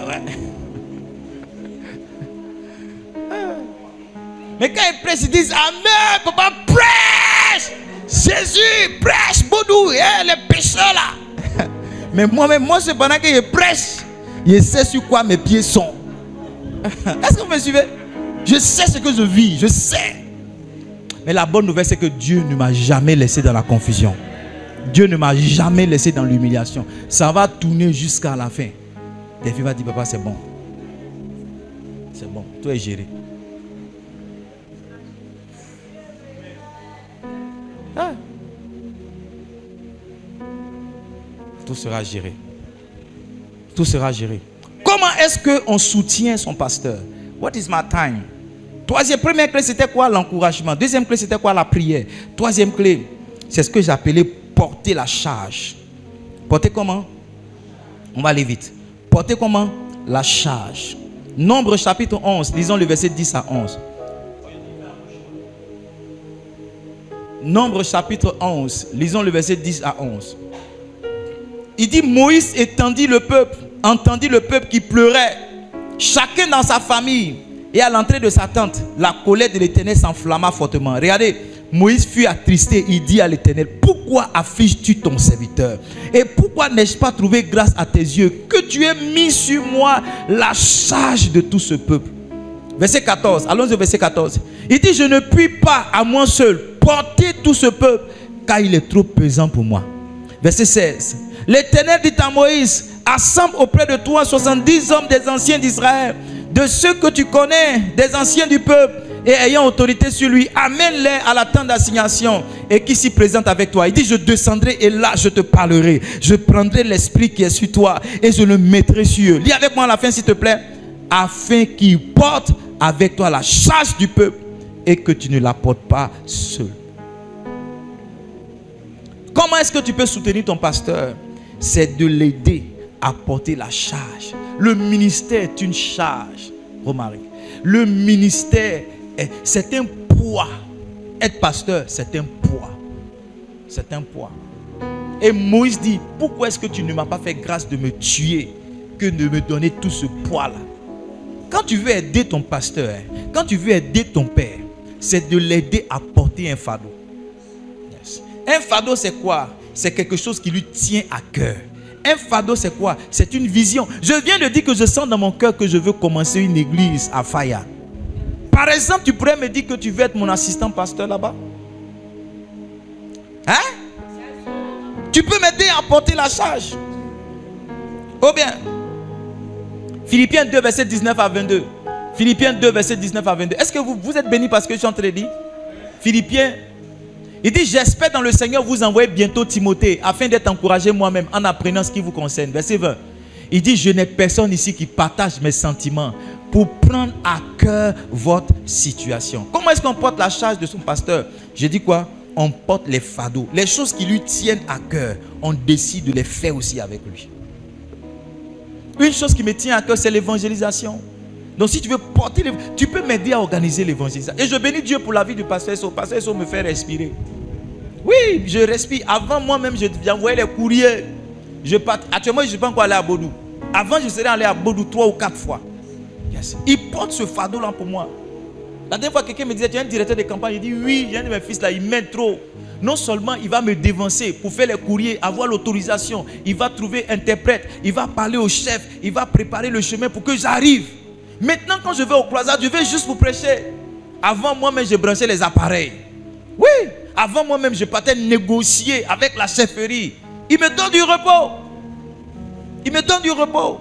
Mais quand ils prêchent, ils disent Amen, papa, prêche. Jésus, prêche, Bodou, les pécheurs là. Mais moi-même, c'est pendant que je prêche, je sais sur quoi mes pieds sont. Est-ce que vous me suivez? Je sais ce que je vis, je sais. Mais la bonne nouvelle, c'est que Dieu ne m'a jamais laissé dans la confusion. Dieu ne m'a jamais laissé dans l'humiliation. Ça va tourner jusqu'à la fin. Tes filles vont dire, papa, c'est bon. C'est bon, tout est géré. Ah. Tout sera géré. Tout sera géré. Comment est-ce qu'on soutient son pasteur? What is my time? Première clé, c'était quoi? L'encouragement. Deuxième clé, c'était quoi? La prière. Troisième clé, c'est ce que j'appelais porter la charge. Porter comment? On va aller vite. Porter comment? La charge. Nombre chapitre 11, lisons le verset 10 à 11. Nombre chapitre 11, lisons le verset 10 à 11. Il dit, Moïse entendit le peuple qui pleurait, chacun dans sa famille. Et à l'entrée de sa tente, la colère de l'Éternel s'enflamma fortement. Regardez, Moïse fut attristé. Il dit à l'Éternel, pourquoi affliges-tu ton serviteur? Et pourquoi n'ai-je pas trouvé grâce à tes yeux que tu aies mis sur moi la charge de tout ce peuple? Verset 14, allons au verset 14. Il dit, je ne puis pas à moi seul porter tout ce peuple, car il est trop pesant pour moi. Verset 16. L'Éternel dit à Moïse, assemble auprès de toi 70 hommes des anciens d'Israël, de ceux que tu connais, des anciens du peuple, et ayant autorité sur lui, amène-les à la tente d'assignation et qui s'y présente avec toi. Il dit, je descendrai et là je te parlerai. Je prendrai l'esprit qui est sur toi et je le mettrai sur eux. Lis avec moi à la fin s'il te plaît. Afin qu'ils portent avec toi la charge du peuple et que tu ne la portes pas seul. Comment est-ce que tu peux soutenir ton pasteur? C'est de l'aider à porter la charge. Le ministère est une charge. Remarquez. Le ministère, c'est un poids. Être pasteur, c'est un poids. C'est un poids. Et Moïse dit, pourquoi est-ce que tu ne m'as pas fait grâce de me tuer que de me donner tout ce poids-là? Quand tu veux aider ton pasteur, quand tu veux aider ton père, c'est de l'aider à porter un fardeau. Yes. Un fardeau, c'est quoi? C'est quelque chose qui lui tient à cœur. Un fardeau, c'est quoi? C'est une vision. Je viens de dire que je sens dans mon cœur que je veux commencer une église à Faya. Par exemple, tu pourrais me dire que tu veux être mon assistant pasteur là-bas? Hein? Tu peux m'aider à porter la charge. Oh bien. Philippiens 2, verset 19 à 22. Philippiens 2, verset 19 à 22. Est-ce que vous êtes bénis parce que je suis en train de dire? Philippiens. Il dit, j'espère dans le Seigneur vous envoyer bientôt Timothée afin d'être encouragé moi-même en apprenant ce qui vous concerne. Verset 20. Il dit, je n'ai personne ici qui partage mes sentiments pour prendre à cœur votre situation. Comment est-ce qu'on porte la charge de son pasteur? Je dis quoi? On porte les fardeaux. Les choses qui lui tiennent à cœur, on décide de les faire aussi avec lui. Une chose qui me tient à cœur, c'est l'évangélisation. Donc si tu veux porter, tu peux m'aider à organiser l'évangélisation. Et je bénis Dieu pour la vie du pasteur Esso. Pasteur Esso me fait respirer. Oui, je respire. Avant moi-même, j'envoyais les courriers. Actuellement, je ne suis pas encore allé à Bodou. Avant, je serais allé à Bodou 3 ou 4 fois. Yes. Il porte ce fardeau-là pour moi. La dernière fois, quelqu'un me disait, tu es un directeur de campagne. Je dis, oui, j'ai un de mes fils là, il m'aide trop. Non seulement il va me dévancer pour faire les courriers, avoir l'autorisation, il va trouver interprète, il va parler au chef, il va préparer le chemin pour que j'arrive. Maintenant, quand je vais au croisade, je vais juste pour prêcher. Avant moi-même, je branchais les appareils. Oui, avant moi-même, je partais négocier avec la chefferie. Il me donne du repos. Il me donne du repos.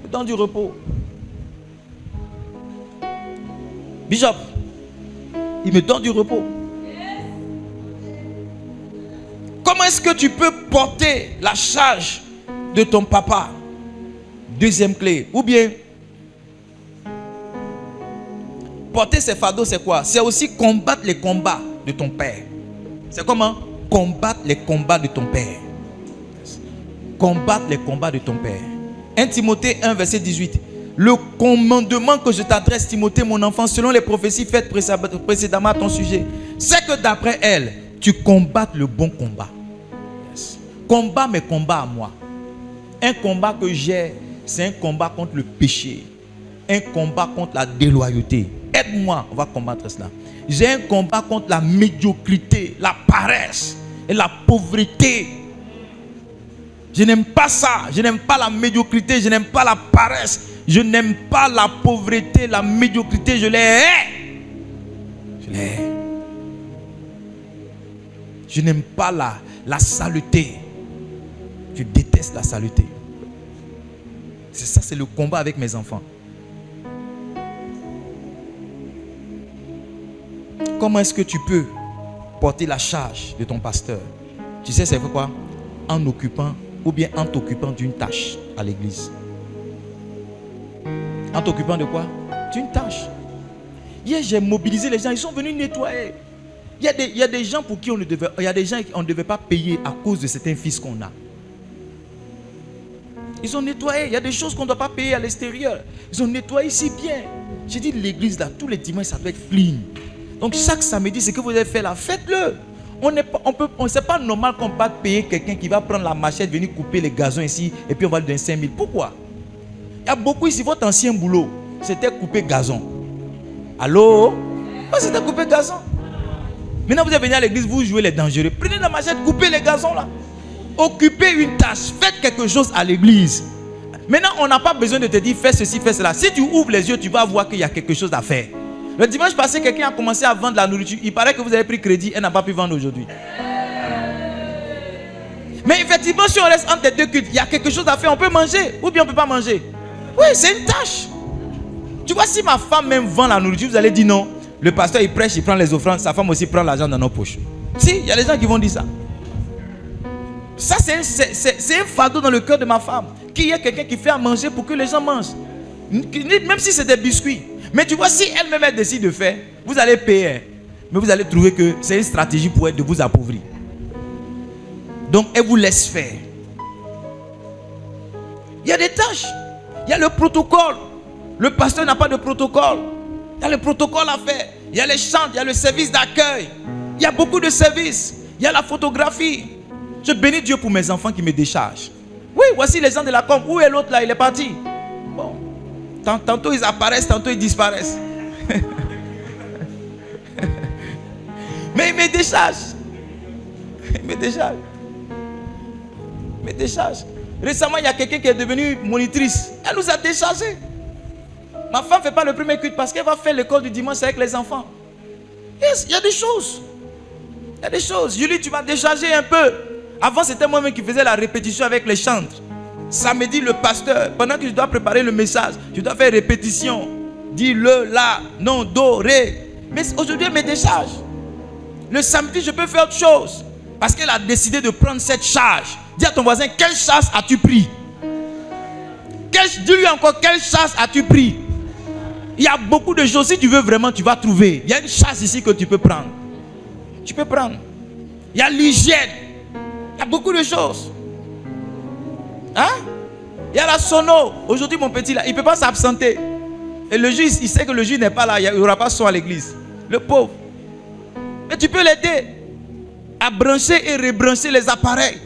Il me donne du repos. Bishop, il me donne du repos. Comment est-ce que tu peux porter la charge de ton papa? Deuxième clé. Ou bien, porter ses fardeaux, c'est quoi? C'est aussi combattre les combats de ton père. C'est comment? Combattre les combats de ton père. Combattre les combats de ton père. 1 Timothée 1, verset 18. Le commandement que je t'adresse, Timothée, mon enfant, selon les prophéties faites précédemment à ton sujet, c'est que d'après elles, tu combattes le bon combat. Yes. Combat mes combats à moi. Un combat que j'ai, c'est un combat contre le péché. Un combat contre la déloyauté. Aide-moi, on va combattre cela. J'ai un combat contre la médiocrité, la paresse et la pauvreté. Je n'aime pas ça. Je n'aime pas la médiocrité. Je n'aime pas la paresse. Je n'aime pas la pauvreté, la médiocrité. Je les hais. Je les hais. Je n'aime pas la saleté. Je déteste la saleté. C'est ça, c'est le combat avec mes enfants. Comment est-ce que tu peux porter la charge de ton pasteur? Tu sais, c'est quoi? en occupant ou bien en t'occupant d'une tâche à l'église. En t'occupant de quoi? D'une tâche. Hier, j'ai mobilisé les gens, ils sont venus nettoyer. Il y a des gens pour qui on ne devait, il y a des gens qu'on ne devait pas payer à cause de certains fils qu'on a. Ils ont nettoyé. Il y a des choses qu'on ne doit pas payer à l'extérieur. Ils ont nettoyé si bien. J'ai dit l'église là, tous les dimanches, ça doit être clean. Donc chaque samedi, ce que vous avez fait là, faites-le. C'est pas normal qu'on va payer quelqu'un qui va prendre la machette, venir couper les gazons ici, et puis on va lui donner 5 000. Pourquoi? Il y a beaucoup ici, votre ancien boulot, c'était couper gazon. Allô? C'était couper gazon. Maintenant vous êtes venu à l'église, vous jouez les dangereux. Prenez la machette, coupez les gazons là. Occupez une tâche, faites quelque chose à l'église. Maintenant, on n'a pas besoin de te dire fais ceci, fais cela. Si tu ouvres les yeux, tu vas voir qu'il y a quelque chose à faire. Le dimanche passé, quelqu'un a commencé à vendre la nourriture. Il paraît que vous avez pris crédit, elle n'a pas pu vendre aujourd'hui. Mais effectivement, si on reste entre les deux cultes, il y a quelque chose à faire. On peut manger ou bien on ne peut pas manger. Oui, c'est une tâche. Tu vois, si ma femme même vend la nourriture, vous allez dire non. Le pasteur, il prêche, il prend les offrandes. Sa femme aussi prend l'argent dans nos poches. Si, il y a des gens qui vont dire ça. Ça, c'est un fardeau dans le cœur de ma femme. Qu'il y ait quelqu'un qui fait à manger pour que les gens mangent. Même si c'est des biscuits. Mais tu vois, si elle-même elle décide de faire, vous allez payer. Mais vous allez trouver que c'est une stratégie pour elle de vous appauvrir. Donc, elle vous laisse faire. Il y a des tâches. Il y a le protocole. Le pasteur n'a pas de protocole. Il y a le protocole à faire. Il y a les chants, il y a le service d'accueil. Il y a beaucoup de services. Il y a la photographie. Je bénis Dieu pour mes enfants qui me déchargent. Oui, voici les gens de la com. Où est l'autre là? Il est parti. Bon. Tantôt ils apparaissent, tantôt ils disparaissent. Mais ils me déchargent. Ils me déchargent. Ils me déchargent. Récemment, il y a quelqu'un qui est devenu monitrice. Elle nous a déchargés. Ma femme ne fait pas le premier culte parce qu'elle va faire l'école du dimanche avec les enfants. Yes, il y a des choses. Il y a des choses. Julie, tu vas décharger un peu. Avant, c'était moi-même qui faisais la répétition avec les chantres. Samedi, le pasteur, pendant que je dois préparer le message, je dois faire répétition. Dis le, la, non, do, ré. Mais aujourd'hui, elle me décharge. Le samedi, je peux faire autre chose. Parce qu'elle a décidé de prendre cette charge. Dis à ton voisin, quelle charge as-tu pris? Dis-lui encore, quelle charge as-tu pris? Il y a beaucoup de choses. Si tu veux vraiment, tu vas trouver. Il y a une charge ici que tu peux prendre. Tu peux prendre. Il y a l'hygiène. Il y a beaucoup de choses. Hein? Il y a la sono. Aujourd'hui, mon petit, là, il ne peut pas s'absenter. Et le juge, il sait que le juge n'est pas là. Il n'y aura pas son à l'église. Le pauvre. Mais tu peux l'aider à brancher et rebrancher les appareils.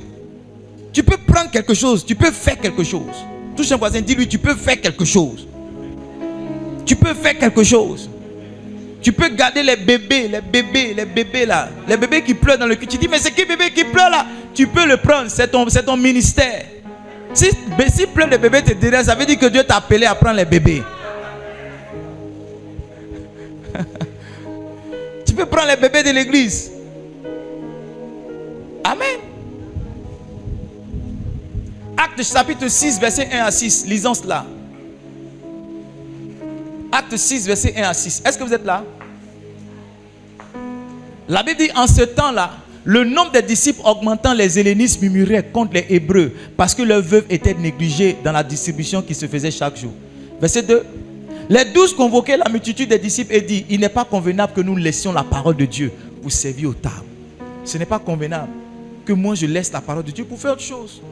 Tu peux prendre quelque chose. Tu peux faire quelque chose. Touche un voisin, dis-lui, tu peux faire quelque chose. Tu peux faire quelque chose. Tu peux garder les bébés là. Les bébés qui pleurent dans le cul. Tu dis, mais c'est qui bébé qui pleure là? Tu peux le prendre, c'est ton ministère. Si pleure les bébés te dérange, ça veut dire que Dieu t'a appelé à prendre les bébés. Tu peux prendre les bébés de l'église. Amen. Actes chapitre 6, verset 1 à 6. Lisons cela. Acte 6, verset 1 à 6. Est-ce que vous êtes là? La Bible dit, en ce temps-là, le nombre des disciples augmentant, les hellénistes murmuraient contre les Hébreux parce que leurs veuves étaient négligées dans la distribution qui se faisait chaque jour. Verset 2. Les 12 convoquaient la multitude des disciples et dit, il n'est pas convenable que nous laissions la parole de Dieu pour servir aux tables. Ce n'est pas convenable que moi je laisse la parole de Dieu pour faire autre chose.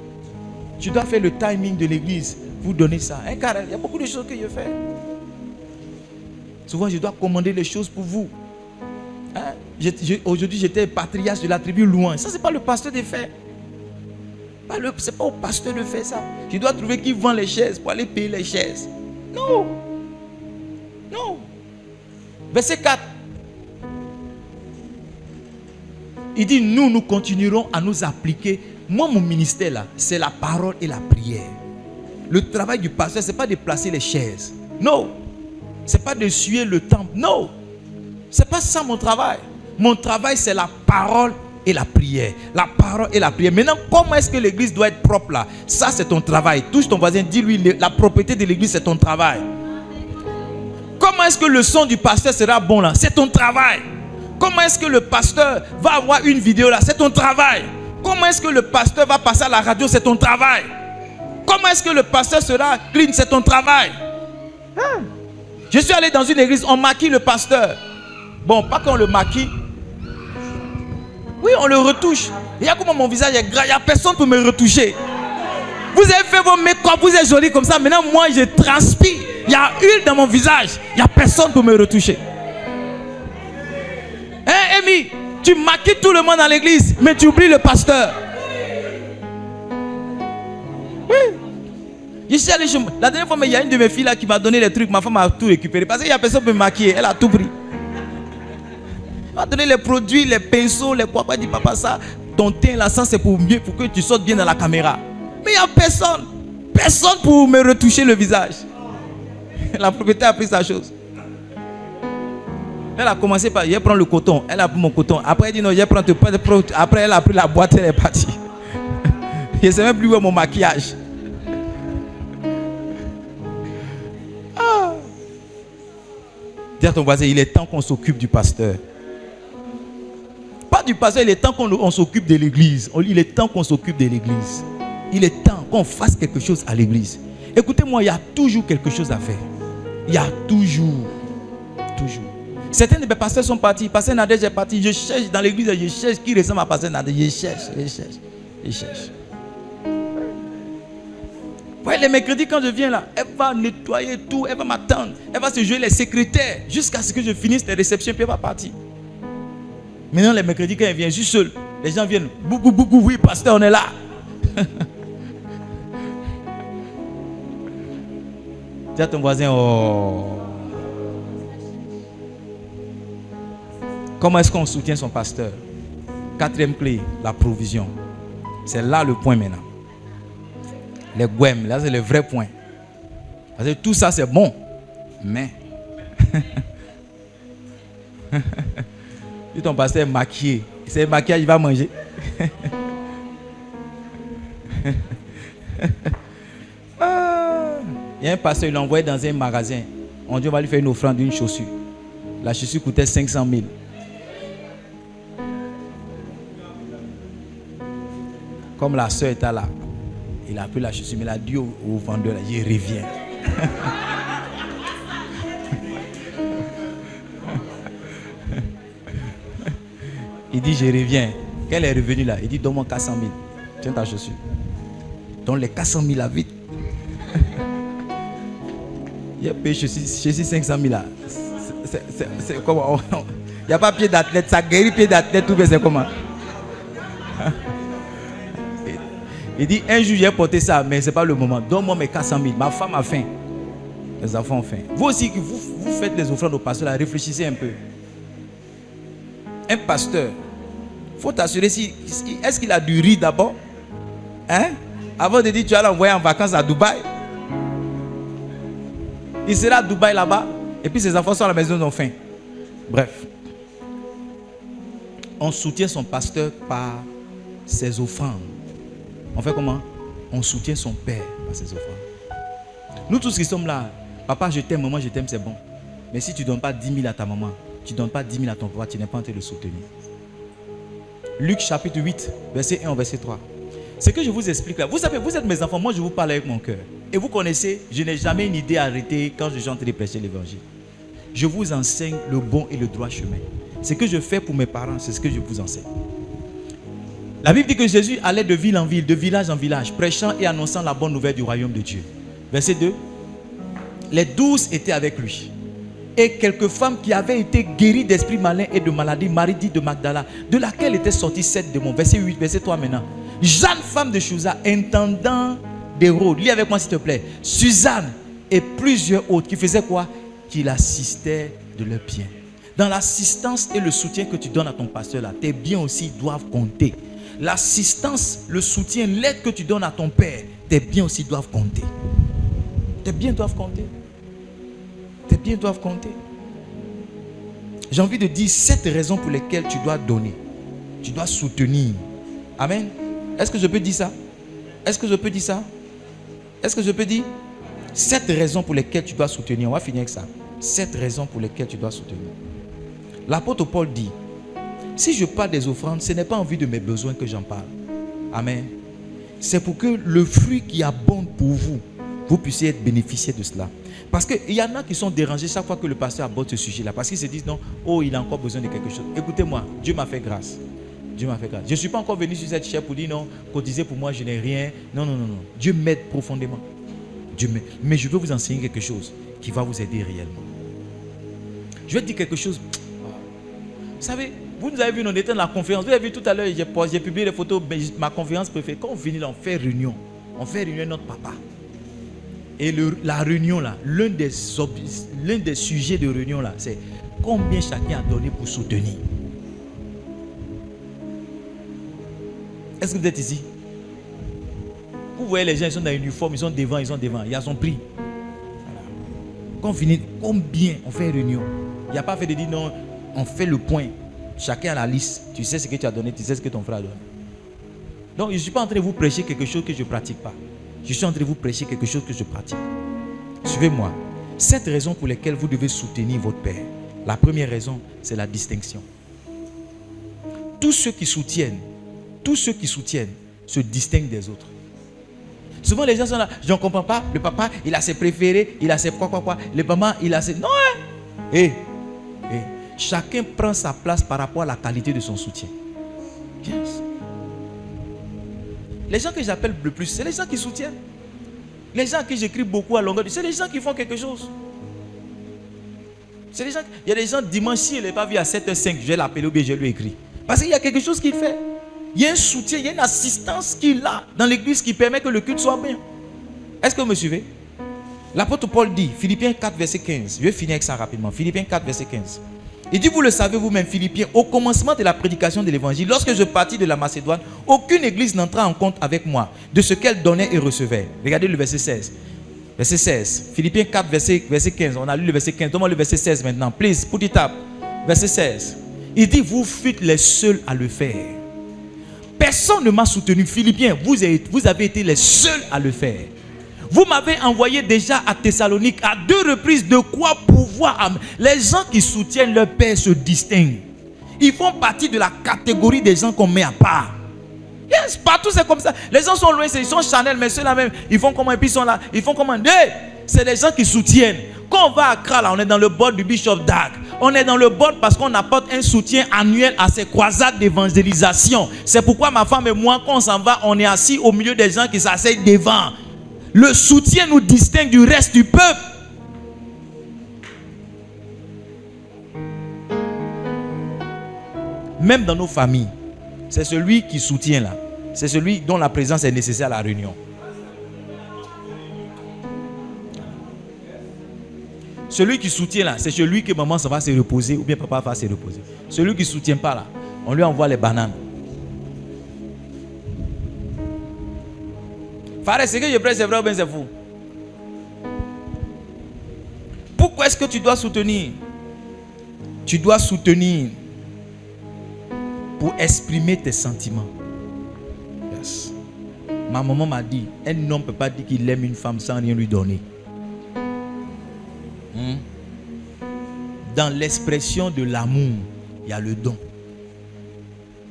Tu dois faire le timing de l'église. Vous donner ça. Hein, car il y a beaucoup de choses que je fais. Souvent, je dois commander les choses pour vous. Hein? Aujourd'hui, j'étais patriarche de la tribu loin. Ça, ce n'est pas le pasteur de faire. Ce n'est pas au pasteur de faire ça. Je dois trouver qui vend les chaises pour aller payer les chaises. Non. Non. Verset 4. Il dit, nous continuerons à nous appliquer. Moi, mon ministère là, c'est la parole et la prière. Le travail du pasteur, ce n'est pas de placer les chaises. Non. Ce n'est pas de suer le temple. Non. Ce n'est pas ça mon travail. Mon travail, c'est la parole et la prière. La parole et la prière. Maintenant, comment est-ce que l'église doit être propre là? Ça, c'est ton travail. Touche ton voisin, dis-lui, la propriété de l'église, c'est ton travail. Comment est-ce que le son du pasteur sera bon là? C'est ton travail. Comment est-ce que le pasteur va avoir une vidéo là? C'est ton travail. Comment est-ce que le pasteur va passer à la radio? C'est ton travail. Comment est-ce que le pasteur sera clean? C'est ton travail. Je suis allé dans une église, on maquille le pasteur. Bon, pas qu'on le maquille. Oui, on le retouche. Il y a comment mon visage est gras, il n'y a personne pour me retoucher. Vous avez fait vos make-up, vous êtes joli comme ça. Maintenant, moi, je transpire. Il y a huile dans mon visage. Il n'y a personne pour me retoucher. Hein, Amy? Tu maquilles tout le monde dans l'église, mais tu oublies le pasteur. Oui. Je suis allé chez moi. La dernière fois, il y a une de mes filles là qui m'a donné les trucs. Ma femme a tout récupéré. Parce qu'il n'y a personne pour me maquiller. Elle a tout pris. Elle m'a donné les produits, les pinceaux, les quoi. Elle dit, papa, ça, ton teint là, ça c'est pour mieux, pour que tu sortes bien dans la caméra. Mais il n'y a personne. Personne pour me retoucher le visage. La propriétaire a pris sa chose. Elle a commencé par, je prends le coton. Elle a pris mon coton. Après, elle dit non, je prends. Après, elle a pris la boîte, elle est partie. Je ne sais même plus où est mon maquillage. Dis à ton voisin, il est temps qu'on s'occupe du pasteur. Pas du pasteur, il est temps qu'on s'occupe de l'église. Il est temps qu'on s'occupe de l'église. Il est temps qu'on fasse quelque chose à l'église. Écoutez-moi, il y a toujours quelque chose à faire. Il y a toujours. Certains de mes pasteurs sont partis. Pasteur Nadège est parti. Je cherche dans l'église, je cherche qui ressemble à Pasteur Nadège. Je cherche. Ouais, les mercredis, quand je viens là, elle va nettoyer tout, elle va m'attendre. Elle va se jouer les secrétaires jusqu'à ce que je finisse les réceptions, puis elle va partir. Maintenant, les mercredis, quand elle vient, je suis seul. Les gens viennent. Boucou, oui, pasteur, on est là. Dis à ton voisin, oh. Comment est-ce qu'on soutient son pasteur? Quatrième clé, la provision. C'est là le point maintenant. Les gouem, là c'est le vrai point. Parce que tout ça c'est bon. Mais. Si ton pasteur est maquillé, c'est maquillage, il va manger. Il y a un pasteur, il l'a envoyé dans un magasin. On dit on va lui faire une offrande d'une chaussure. La chaussure coûtait 500 000. Comme la soeur était là, il a pris la chaussure, mais il a dit au vendeur, là, je reviens. Il dit, je reviens. Quand elle est revenue là, il dit, donne-moi 400 000. Tiens ta chaussure. Donne les 400 000 là, vite. Il a payé chaussure 500 000 là. C'est comment? Il n'y a pas pied d'athlète, ça guérit pied d'athlète, tout bien, c'est comment? Il dit, un jour j'ai porté ça, mais ce n'est pas le moment. Donne-moi mes 400 000. Ma femme a faim. Les enfants ont faim. Vous aussi, que vous faites les offrandes au pasteur, là, réfléchissez un peu. Un pasteur, il faut t'assurer est-ce qu'il a du riz d'abord? Hein? Avant de dire tu vas l'envoyer en vacances à Dubaï. Il sera à Dubaï là-bas. Et puis ses enfants sont à la maison, ils ont faim. Bref. On soutient son pasteur par ses offrandes. On fait comment? On soutient son père par ses offrandes. Nous tous qui sommes là, papa je t'aime, maman je t'aime, c'est bon. Mais si tu ne donnes pas 10 000 à ta maman, tu ne donnes pas 10 000 à ton papa, tu n'es pas en train de le soutenir. Luc chapitre 8, verset 1 au verset 3. Ce que je vous explique là, vous savez, vous êtes mes enfants, moi je vous parle avec mon cœur. Et vous connaissez, je n'ai jamais une idée arrêtée quand je suis en train de prêcher l'évangile. Je vous enseigne le bon et le droit chemin. Ce que je fais pour mes parents, c'est ce que je vous enseigne. La Bible dit que Jésus allait de ville en ville, de village en village, prêchant et annonçant la bonne nouvelle du royaume de Dieu. Verset 2. Les 12 étaient avec lui. Et quelques femmes qui avaient été guéries d'esprits malins et de maladies, Marie dit de Magdala, de laquelle étaient sortis 7 démons. Verset 8, verset 3 maintenant. Jeanne, femme de Chouza, intendant d'Hérode, lis avec moi s'il te plaît. Suzanne et plusieurs autres qui faisaient quoi? Qui l'assistaient de leurs biens. Dans l'assistance et le soutien que tu donnes à ton pasteur là, tes biens aussi doivent compter. L'assistance, le soutien, l'aide que tu donnes à ton père, tes biens aussi doivent compter. Tes biens doivent compter. Tes biens doivent compter. J'ai envie de dire 7 raisons pour lesquelles tu dois donner. Tu dois soutenir. Amen. Est-ce que je peux dire ça? Est-ce que je peux dire ça? Est-ce que je peux dire 7 raisons pour lesquelles tu dois soutenir? On va finir avec ça. 7 raisons pour lesquelles tu dois soutenir. L'apôtre Paul dit, si je parle des offrandes, ce n'est pas en vue de mes besoins que j'en parle. Amen. C'est pour que le fruit qui abonde pour vous, vous puissiez être bénéficiaire de cela. Parce qu'il y en a qui sont dérangés chaque fois que le pasteur aborde ce sujet-là. Parce qu'ils se disent non, oh, il a encore besoin de quelque chose. Écoutez-moi, Dieu m'a fait grâce. Dieu m'a fait grâce. Je ne suis pas encore venu sur cette chaire pour dire non, cotiser pour moi, je n'ai rien. Non, non, non, non. Dieu m'aide profondément. Dieu m'aide. Mais je veux vous enseigner quelque chose qui va vous aider réellement. Je vais te dire quelque chose. Vous savez, vous nous avez vu, on était dans la conférence. Vous avez vu tout à l'heure, j'ai publié les photos, ma conférence préférée. Quand on finit là, on fait réunion. On fait réunion avec notre papa. Et la réunion là, l'un des sujets de réunion là, c'est combien chacun a donné pour soutenir. Est-ce que vous êtes ici? Vous voyez les gens, ils sont dans l'uniforme, ils sont devant, il y a son prix. Voilà. Quand on finit, combien on fait réunion? Il n'y a pas fait de dire non, on fait le point. Chacun a la liste. Tu sais ce que tu as donné, tu sais ce que ton frère a donné. Donc je ne suis pas en train de vous prêcher quelque chose que je ne pratique pas. Je suis en train de vous prêcher quelque chose que je pratique. Suivez-moi. 7 raisons pour lesquelles vous devez soutenir votre père. La première raison, c'est la distinction. Tous ceux qui soutiennent se distinguent des autres. Souvent les gens sont là, je ne comprends pas, le papa, il a ses préférés, il a ses quoi. Le maman, il a ses... Non, hein? Chacun prend sa place par rapport à la qualité de son soutien. Yes. Les gens que j'appelle le plus, c'est les gens qui soutiennent. Les gens à qui j'écris beaucoup à longueur, c'est les gens qui font quelque chose. C'est les gens, il y a des gens, dimanche, s'il n'est pas vu à 7h05, je vais l'appeler ou bien je lui écris. Parce qu'il y a quelque chose qu'il fait. Il y a un soutien, il y a une assistance qu'il a dans l'église qui permet que le culte soit bien. Est-ce que vous me suivez? L'apôtre Paul dit, Philippiens 4, verset 15. Je vais finir avec ça rapidement. Philippiens 4, verset 15. Il dit, vous le savez vous-même, Philippiens, au commencement de la prédication de l'évangile, lorsque je partis de la Macédoine, aucune église n'entra en compte avec moi de ce qu'elle donnait et recevait. Regardez le verset 16. Verset 16. Philippiens 4, verset 15. On a lu le verset 15. Donne-moi le verset 16 maintenant. Please, put it up. Verset 16. Il dit, vous fûtes les seuls à le faire. Personne ne m'a soutenu. Philippiens, vous avez été les seuls à le faire. Vous m'avez envoyé déjà à Thessalonique à 2 reprises, de quoi pouvoir. Les gens qui soutiennent leur père se distinguent. Ils font partie de la catégorie des gens qu'on met à part. Yes, partout c'est comme ça. Les gens sont loin, ils sont Chanel, mais ceux-là même, ils font comment? Et puis ils sont là, ils font comment? C'est les gens qui soutiennent. Quand on va à Accra, là, on est dans le board du Bishop Dag. On est dans le board parce qu'on apporte un soutien annuel à ces croisades d'évangélisation. C'est pourquoi ma femme et moi, quand on s'en va, on est assis au milieu des gens qui s'asseyent devant. Le soutien nous distingue du reste du peuple. Même dans nos familles, c'est celui qui soutient là. C'est celui dont la présence est nécessaire à la réunion. Celui qui soutient là, c'est celui que maman ça va se reposer ou bien papa va se reposer. Celui qui ne soutient pas là, on lui envoie les bananes. Frère, ce que je prêche, c'est vrai ou bien c'est faux? Pourquoi est-ce que tu dois soutenir? Tu dois soutenir pour exprimer tes sentiments. Yes. Ma maman m'a dit, un homme ne peut pas dire qu'il aime une femme sans rien lui donner. Dans l'expression de l'amour, il y a le don.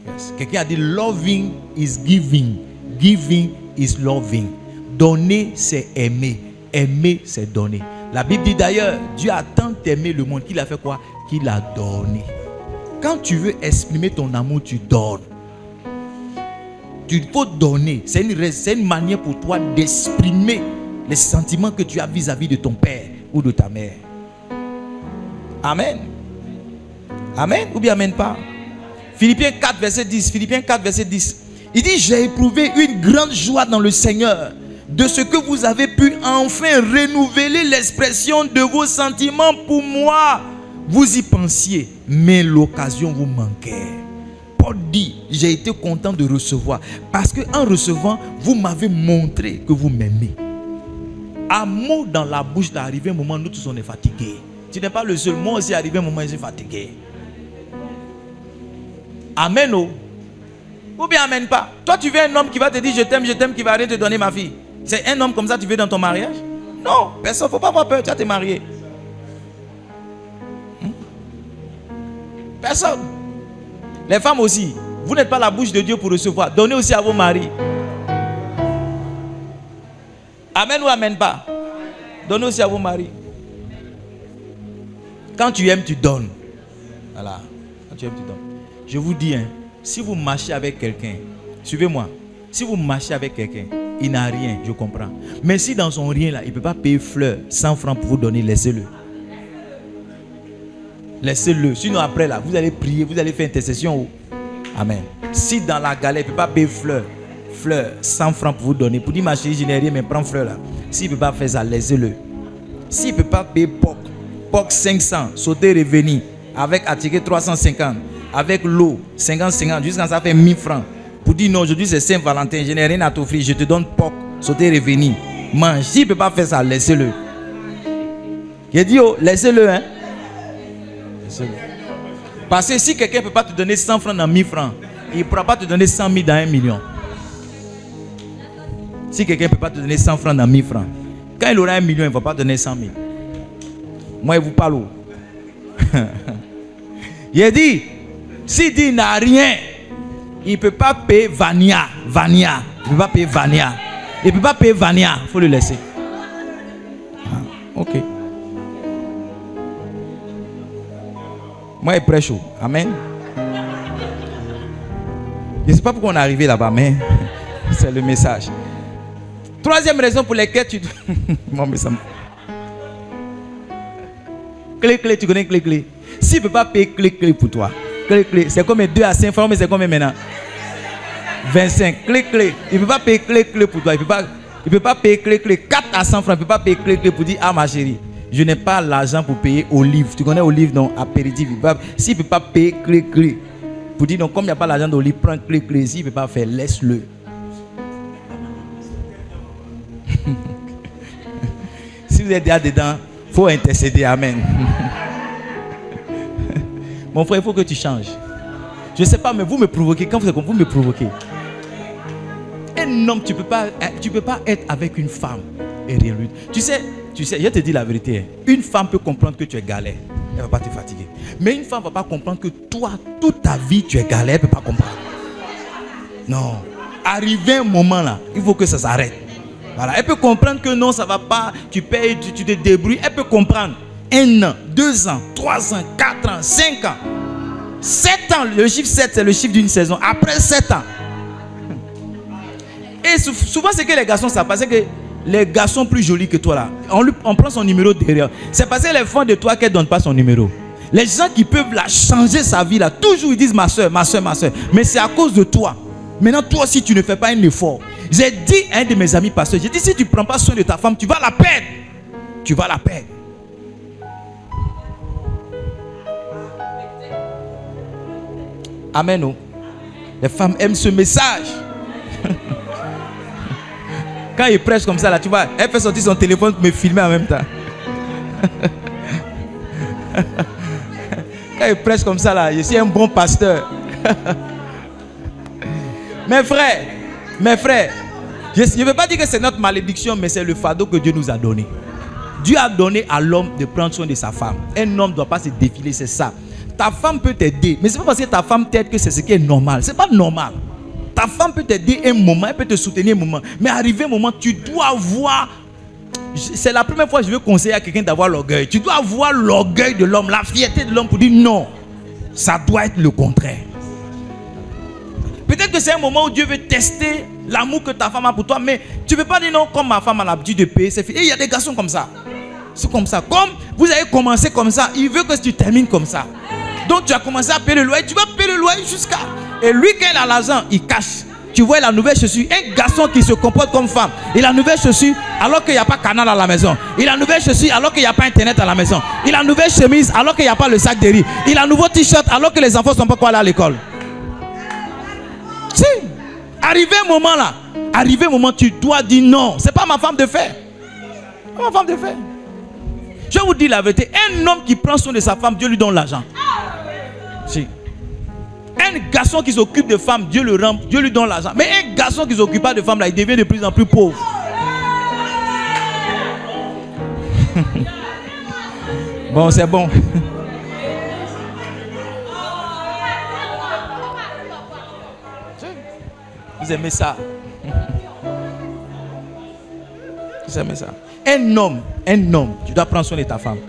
Yes. Quelqu'un a dit, loving is giving. Giving is loving. Donner, c'est aimer. Aimer, c'est donner. La Bible dit d'ailleurs, Dieu a tant aimé le monde qu'il a fait quoi? Qu'il a donné. Quand tu veux exprimer ton amour, tu donnes. Tu faut donner. C'est une manière pour toi d'exprimer les sentiments que tu as vis-à-vis de ton père ou de ta mère. Amen. Amen ou bien amen pas? Philippiens 4, verset 10. Philippiens 4, verset 10. Il dit, j'ai éprouvé une grande joie dans le Seigneur de ce que vous avez pu enfin renouveler l'expression de vos sentiments pour moi. Vous y pensiez, mais l'occasion vous manquait. Paul dit, j'ai été content de recevoir, parce qu'en recevant, vous m'avez montré que vous m'aimez. Un mot dans la bouche, là, arrivé un moment, nous tous on est fatigués. Tu n'es pas le seul, moi aussi arrivé un moment, je suis fatigué. Amen. Oh. Ou bien amen pas. Toi tu veux un homme qui va te dire je t'aime, qui va rien te donner ma fille. C'est un homme comme ça tu veux dans ton mariage? Non, personne, il ne faut pas avoir peur, tu vas te marier. Personne. Les femmes aussi. Vous n'êtes pas la bouche de Dieu pour recevoir. Donnez aussi à vos maris. Amen ou amen pas? Donnez aussi à vos maris. Quand tu aimes, tu donnes. Voilà. Quand tu aimes, tu donnes. Je vous dis, si vous marchez avec quelqu'un, suivez-moi. Si vous marchez avec quelqu'un, il n'a rien, je comprends. Mais si dans son rien là, il ne peut pas payer fleurs, 100 francs pour vous donner, laissez-le. Laissez-le. Sinon après là, vous allez prier, vous allez faire intercession. Amen. Si dans la galère, il ne peut pas payer fleurs, 100 francs pour vous donner. Pour dire ma chérie, je n'ai rien, mais prends fleurs là. S'il ne peut pas faire ça, laissez-le. S'il ne peut pas payer POC 500, sauter revenir, avec attirer 350, avec l'eau 50-50, jusqu'à ça fait 1000 francs. Pour dire non, aujourd'hui c'est Saint-Valentin, je n'ai rien à t'offrir, je te donne POC, sauter revenir. Mange. S'il ne peut pas faire ça, laissez-le. J'ai dit, oh, laissez-le, hein. Laissez-le. Parce que si quelqu'un ne peut pas te donner 100 francs dans 1000 francs, il ne pourra pas te donner 100 000 dans 1 million. Si quelqu'un ne peut pas te donner 100 francs dans 1000 francs, quand il aura 1 million, il ne va pas te donner 100 000. Moi, je vous parle. Il dit, s'il dit il n'a rien, il ne peut pas payer Vania. Il ne peut pas payer Vania. Il ne peut pas payer Vania. Il faut le laisser. Ok. Moi, je prêche. Amen. Je ne sais pas pourquoi on est arrivé là-bas, mais c'est le message. Troisième raison pour laquelle tu... Mon message. Clé, tu connais clé. S'il ne peut pas payer clé pour toi, clé, c'est comme 2 à 5 francs, mais c'est combien maintenant? 25. Clé. Il ne peut pas payer clé pour toi. Il ne peut pas payer clé. 4 à 100 francs, il ne peut pas payer clé pour dire, ah ma chérie, je n'ai pas l'argent pour payer Olive. Tu connais Olive, non? Apéritif. S'il ne peut pas payer clé, pour dire, non, comme il n'y a pas l'argent d'Olive, prends clé. S'il ne peut pas faire, laisse-le. Si vous êtes déjà dedans, il faut intercéder. Amen. Mon frère, il faut que tu changes. Je ne sais pas, mais vous me provoquez. Quand vous me provoquez. Un homme, tu ne peux pas être avec une femme et rien lui. Tu sais, je te dis la vérité. Une femme peut comprendre que tu es galère. Elle ne va pas te fatiguer. Mais une femme ne va pas comprendre que toi, toute ta vie, tu es galère. Elle ne peut pas comprendre. Non. Arrivé un moment là, il faut que ça s'arrête. Voilà. Elle peut comprendre que non, ça ne va pas. Tu payes, tu te débrouilles. Elle peut comprendre. 1 an, 2 ans, 3 ans, 4 ans, 5 ans, 7 ans. Le chiffre 7, c'est le chiffre d'une saison. Après 7 ans. Et souvent, c'est que les garçons, ça passe que les garçons plus jolis que toi là, on prend son numéro derrière. C'est parce que les fans de toi qu'elle ne donne pas son numéro. Les gens qui peuvent la changer sa vie là, toujours ils disent ma soeur. Mais c'est à cause de toi. Maintenant, toi aussi, tu ne fais pas un effort. J'ai dit à un de mes amis pasteurs, j'ai dit si tu ne prends pas soin de ta femme, tu vas la perdre. Tu vas la perdre. Amen. Oh. Les femmes aiment ce message. Quand il prêche comme ça, là, tu vois, elle fait sortir son téléphone pour me filmer en même temps. Quand il prêche comme ça, là, je suis un bon pasteur. Mes frères, je ne veux pas dire que c'est notre malédiction, mais c'est le fardeau que Dieu nous a donné. Dieu a donné à l'homme de prendre soin de sa femme. Un homme ne doit pas se défiler, c'est ça. Ta femme peut t'aider, mais ce n'est pas parce que ta femme t'aide que c'est ce qui est normal. Ce n'est pas normal. Ta femme peut t'aider un moment, elle peut te soutenir un moment. Mais arrivé un moment, tu dois avoir... C'est la première fois que je veux conseiller à quelqu'un d'avoir l'orgueil. Tu dois avoir l'orgueil de l'homme, la fierté de l'homme pour dire non. Ça doit être le contraire. Peut-être que c'est un moment où Dieu veut tester l'amour que ta femme a pour toi, mais tu ne peux pas dire non, comme ma femme a l'habitude de payer. Et il y a des garçons comme ça. C'est comme ça. Comme vous avez commencé comme ça, il veut que tu termines comme ça. Donc tu as commencé à payer le loyer, tu vas payer le loyer jusqu'à... Et lui, quand il a l'argent, il cache. Tu vois la nouvelle chaussure. Un garçon qui se comporte comme femme. Il a la nouvelle chaussure alors qu'il n'y a pas canal à la maison. Il a la nouvelle chaussure alors qu'il n'y a pas internet à la maison. Il a la nouvelle chemise alors qu'il n'y a pas le sac de riz. Il a un nouveau t-shirt alors que les enfants ne sont pas quoi aller à l'école. Si. Arrivé un moment là. Arrivé un moment, tu dois dire non. C'est pas ma femme de faire. C'est pas ma femme de faire. Je vous dis la vérité. Un homme qui prend soin de sa femme, Dieu lui donne l'argent. Si. Un garçon qui s'occupe de femmes, Dieu le rend, Dieu lui donne l'argent. Mais un garçon qui ne s'occupe pas de femmes, là, il devient de plus en plus pauvre. Bon, c'est bon. Vous aimez ça? Vous aimez ça? Un homme, tu dois prendre soin de ta femme.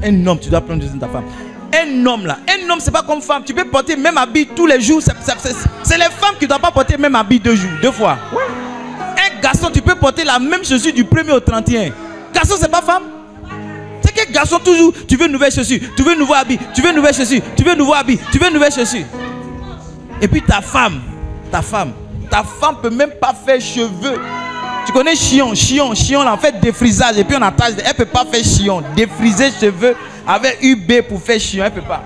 Un homme, tu dois prendre soin de ta femme. Un homme là, un homme c'est pas comme femme. Tu peux porter le même habit tous les jours. C'est les femmes qui ne doivent pas porter le même habit 2 jours, 2 fois. Ouais. Un garçon, tu peux porter la même chaussure du 1er au 31. Garçon, c'est pas femme. C'est que garçon toujours, tu veux une nouvelle chaussure, tu veux un nouveau habit, tu veux une nouvelle chaussure, tu veux un nouveau habit, tu veux une nouvelle chaussure. Et puis ta femme peut même pas faire cheveux. Tu connais chion là, en fait défrisage et puis on attache. Elle peut pas faire chion, défriser cheveux avec UB pour faire chion, elle peut pas.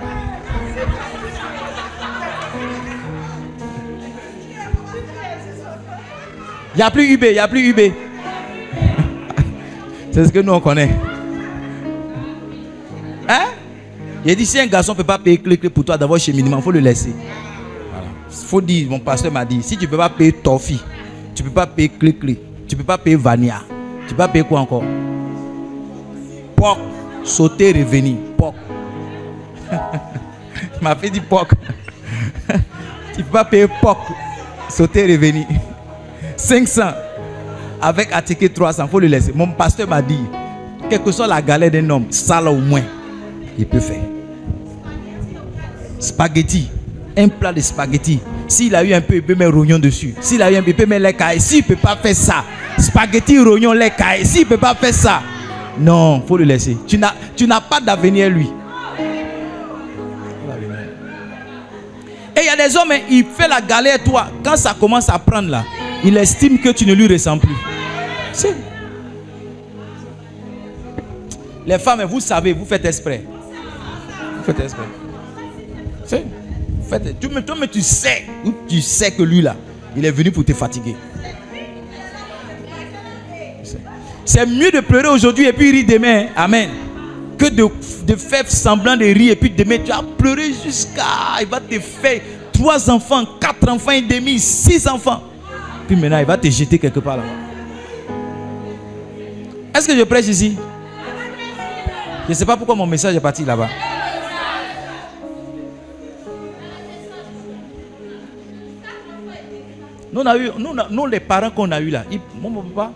Il n'y a plus UB, C'est ce que nous on connaît. Hein? Il dit si un garçon ne peut pas payer clé pour toi d'avoir cheminement, il faut le laisser. Voilà. Faut dire, mon pasteur m'a dit, si tu ne peux pas payer Toffee, tu ne peux pas payer clé, tu ne peux pas payer Vania, tu ne peux pas payer quoi encore? Porc, sauter, revenir, porc. Il m'a fait dire porc. Tu ne peux pas payer porc, sauter, revenir. 500 avec un ticket 300, il faut le laisser. Mon pasteur m'a dit, quelle que soit la galère d'un homme, ça là au moins, il peut faire. Spaghetti, un plat de spaghetti. S'il a eu un peu, il peut mettre rognon dessus. S'il a eu un peu, il peut mettre les cailles. S'il ne peut pas faire ça, spaghetti, rognon, les cailles. S'il ne peut pas faire ça, non, il faut le laisser. Tu n'as pas d'avenir lui. Et il y a des hommes, il fait la galère, toi. Quand ça commence à prendre là, il estime que tu ne lui ressembles plus. C'est... Les femmes, vous savez, vous faites exprès. Vous faites exprès. C'est... Toi, mais tu sais que lui là, il est venu pour te fatiguer. C'est mieux de pleurer aujourd'hui et puis rire demain. Amen. Que de faire semblant de rire et puis demain tu vas pleurer jusqu'à... Il va te faire 3 enfants, 4 enfants et demi, 6 enfants. Puis maintenant il va te jeter quelque part là-bas. Est-ce que je prêche ici? Je ne sais pas pourquoi mon message est parti là-bas. Nous, les parents qu'on a eu là, mon papa,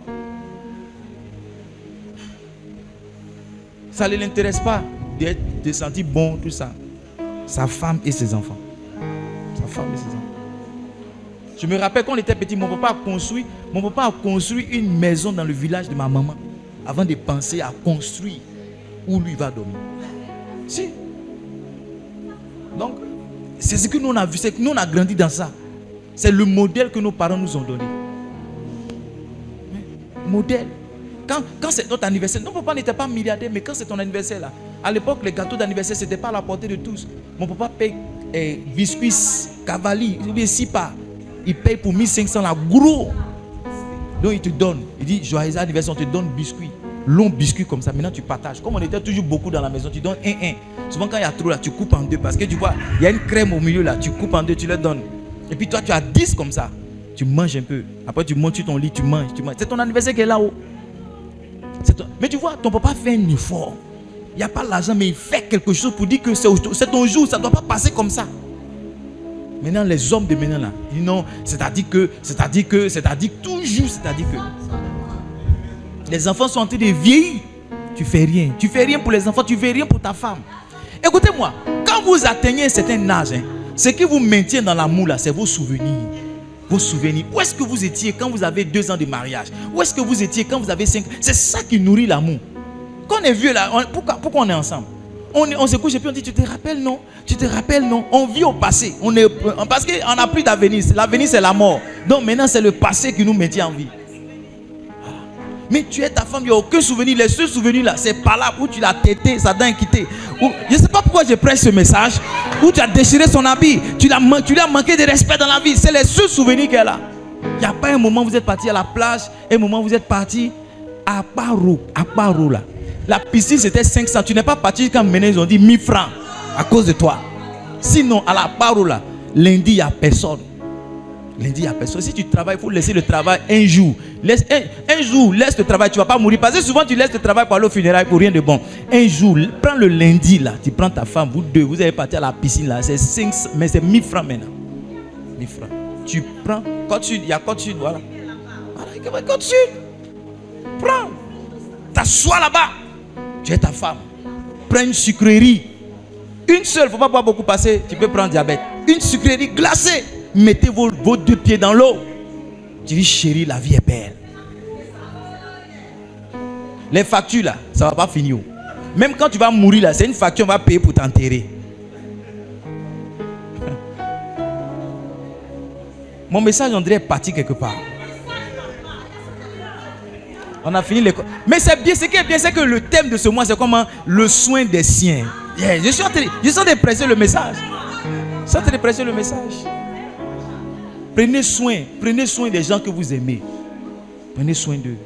ça ne l'intéresse pas de sentir bon, tout ça. Sa femme et ses enfants. Sa femme et ses enfants. Je me rappelle quand on était petit, mon papa a construit une maison dans le village de ma maman avant de penser à construire où lui va dormir. Si. Donc, c'est ce que nous on a vu, c'est que nous on a grandi dans ça. C'est le modèle que nos parents nous ont donné. Modèle. Quand c'est notre anniversaire, nos papas n'étaient pas milliardaires, mais quand c'est ton anniversaire là, à l'époque les gâteaux d'anniversaire c'était pas à la portée de tous. Mon papa paye biscuits, cavaliers, il paye pour 1500 là, gros. Donc il te donne, il dit joyeux anniversaire, on te donne biscuits, long biscuit comme ça. Maintenant tu partages. Comme on était toujours beaucoup dans la maison, tu donnes un. Souvent quand il y a trop là, tu coupes en 2 parce que tu vois, il y a une crème au milieu là, tu coupes en 2, tu leur donnes. Et puis toi tu as 10 comme ça. Tu manges un peu. Après tu montes sur ton lit, tu manges. C'est ton anniversaire qui est là-haut. Mais tu vois, ton papa fait un effort. Il n'y a pas l'argent, mais il fait quelque chose pour dire que c'est ton jour, ça ne doit pas passer comme ça. Maintenant, les hommes de maintenant là, ils disent non, c'est-à-dire que, toujours, c'est-à-dire que. Les enfants sont en train de vieillir. Tu fais rien. Tu fais rien pour les enfants, tu fais rien pour ta femme. Écoutez-moi, quand vous atteignez un certain âge, ce qui vous maintient dans l'amour là, c'est vos souvenirs. Vos souvenirs. Où est-ce que vous étiez quand vous avez 2 ans de mariage? Où est-ce que vous étiez quand vous avez 5 ans? C'est ça qui nourrit l'amour. Quand on est vieux là, pourquoi on est ensemble? On se couche et puis on dit tu te rappelles non? Tu te rappelles non? On vit au passé. Parce qu'on n'a plus d'avenir. L'avenir c'est la mort. Donc maintenant c'est le passé qui nous maintient en vie. Mais tu es ta femme, il n'y a aucun souvenir. Les seuls souvenirs là, c'est par là où tu l'as tété, sa dent quitté. Je ne sais pas pourquoi je prêche ce message. Où tu as déchiré son habit, tu lui as manqué de respect dans la vie. C'est les seuls souvenirs qu'elle a. Il n'y a pas un moment où vous êtes parti à la plage, un moment où vous êtes parti à Paro là. La piscine c'était 500. Tu n'es pas parti quand maintenant ils ont dit 1000 francs à cause de toi. Sinon à la Paro là, lundi il n'y a personne. Lundi, il n'y a personne. Si tu travailles, il faut laisser le travail un jour. Un jour, laisse le travail, tu ne vas pas mourir. Parce que souvent, tu laisses le travail pour aller au funérail pour rien de bon. Un jour, prends le lundi, là, tu prends ta femme, vous deux, vous allez partir à la piscine, là. C'est 500, mais c'est 1000 francs maintenant. 1000 francs. tu prends Côte Sud, il y a Côte Sud, voilà. Voilà, Côte Sud. Prends. T'assois là-bas. Tu es ta femme. Prends une sucrerie. Une seule, il ne faut pas boire beaucoup passer. Tu peux prendre diabète. Une sucrerie glacée. Mettez vos 2 pieds dans l'eau. Tu dis, chérie, la vie est belle. Les factures là, ça ne va pas finir. Même quand tu vas mourir là, c'est une facture qu'on va payer pour t'enterrer. Mon message, André, est parti quelque part. On a fini l'école. Mais c'est bien, ce qui est bien, c'est que le thème de ce mois, c'est comment le soin des siens. Yeah, je suis en train de presser le message. Je suis en train de presser le message. Prenez soin des gens que vous aimez. Prenez soin d'eux.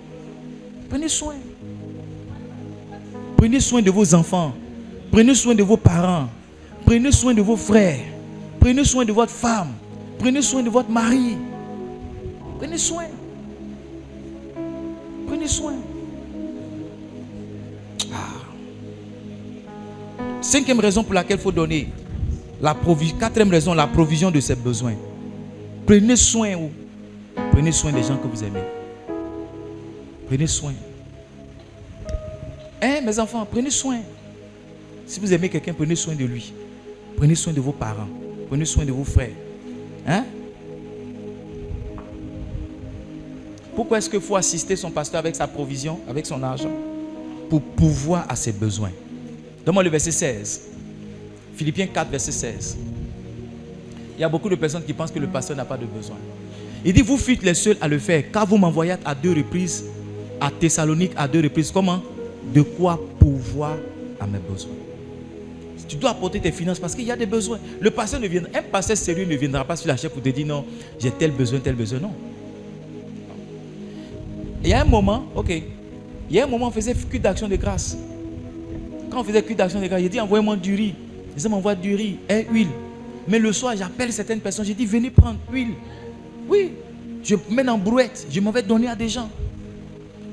Prenez soin. Prenez soin de vos enfants. Prenez soin de vos parents. Prenez soin de vos frères. Prenez soin de votre femme. Prenez soin de votre mari. Prenez soin. Prenez soin. Cinquième raison pour laquelle il faut donner. Quatrième raison, la provision de ses besoins. Prenez soin. Prenez soin des gens que vous aimez. Prenez soin. Mes enfants, prenez soin. Si vous aimez quelqu'un, prenez soin de lui. Prenez soin de vos parents. Prenez soin de vos frères. Pourquoi est-ce qu'il faut assister son pasteur avec sa provision, avec son argent? Pour pourvoir à ses besoins. Donne-moi le verset 16. Philippiens 4, verset 16. Il y a beaucoup de personnes qui pensent que le pasteur n'a pas de besoin. Il dit, vous fûtes les seuls à le faire, car vous m'envoyâtes à 2 reprises, à Thessalonique à 2 reprises. Comment? De quoi pourvoir à mes besoins. Tu dois apporter tes finances parce qu'il y a des besoins. Le pasteur ne viendra, un pasteur sérieux ne viendra pas sur la chaise pour te dire non, j'ai tel besoin, non. Il y a un moment, on faisait culte d'action de grâce. Quand on faisait culte d'action de grâce, j'ai dit envoyez-moi du riz. Ils m'envoient du riz et huile. Mais le soir, j'appelle certaines personnes, j'ai dit venez prendre huile. Oui, je mets dans brouette, je m'en vais donner à des gens.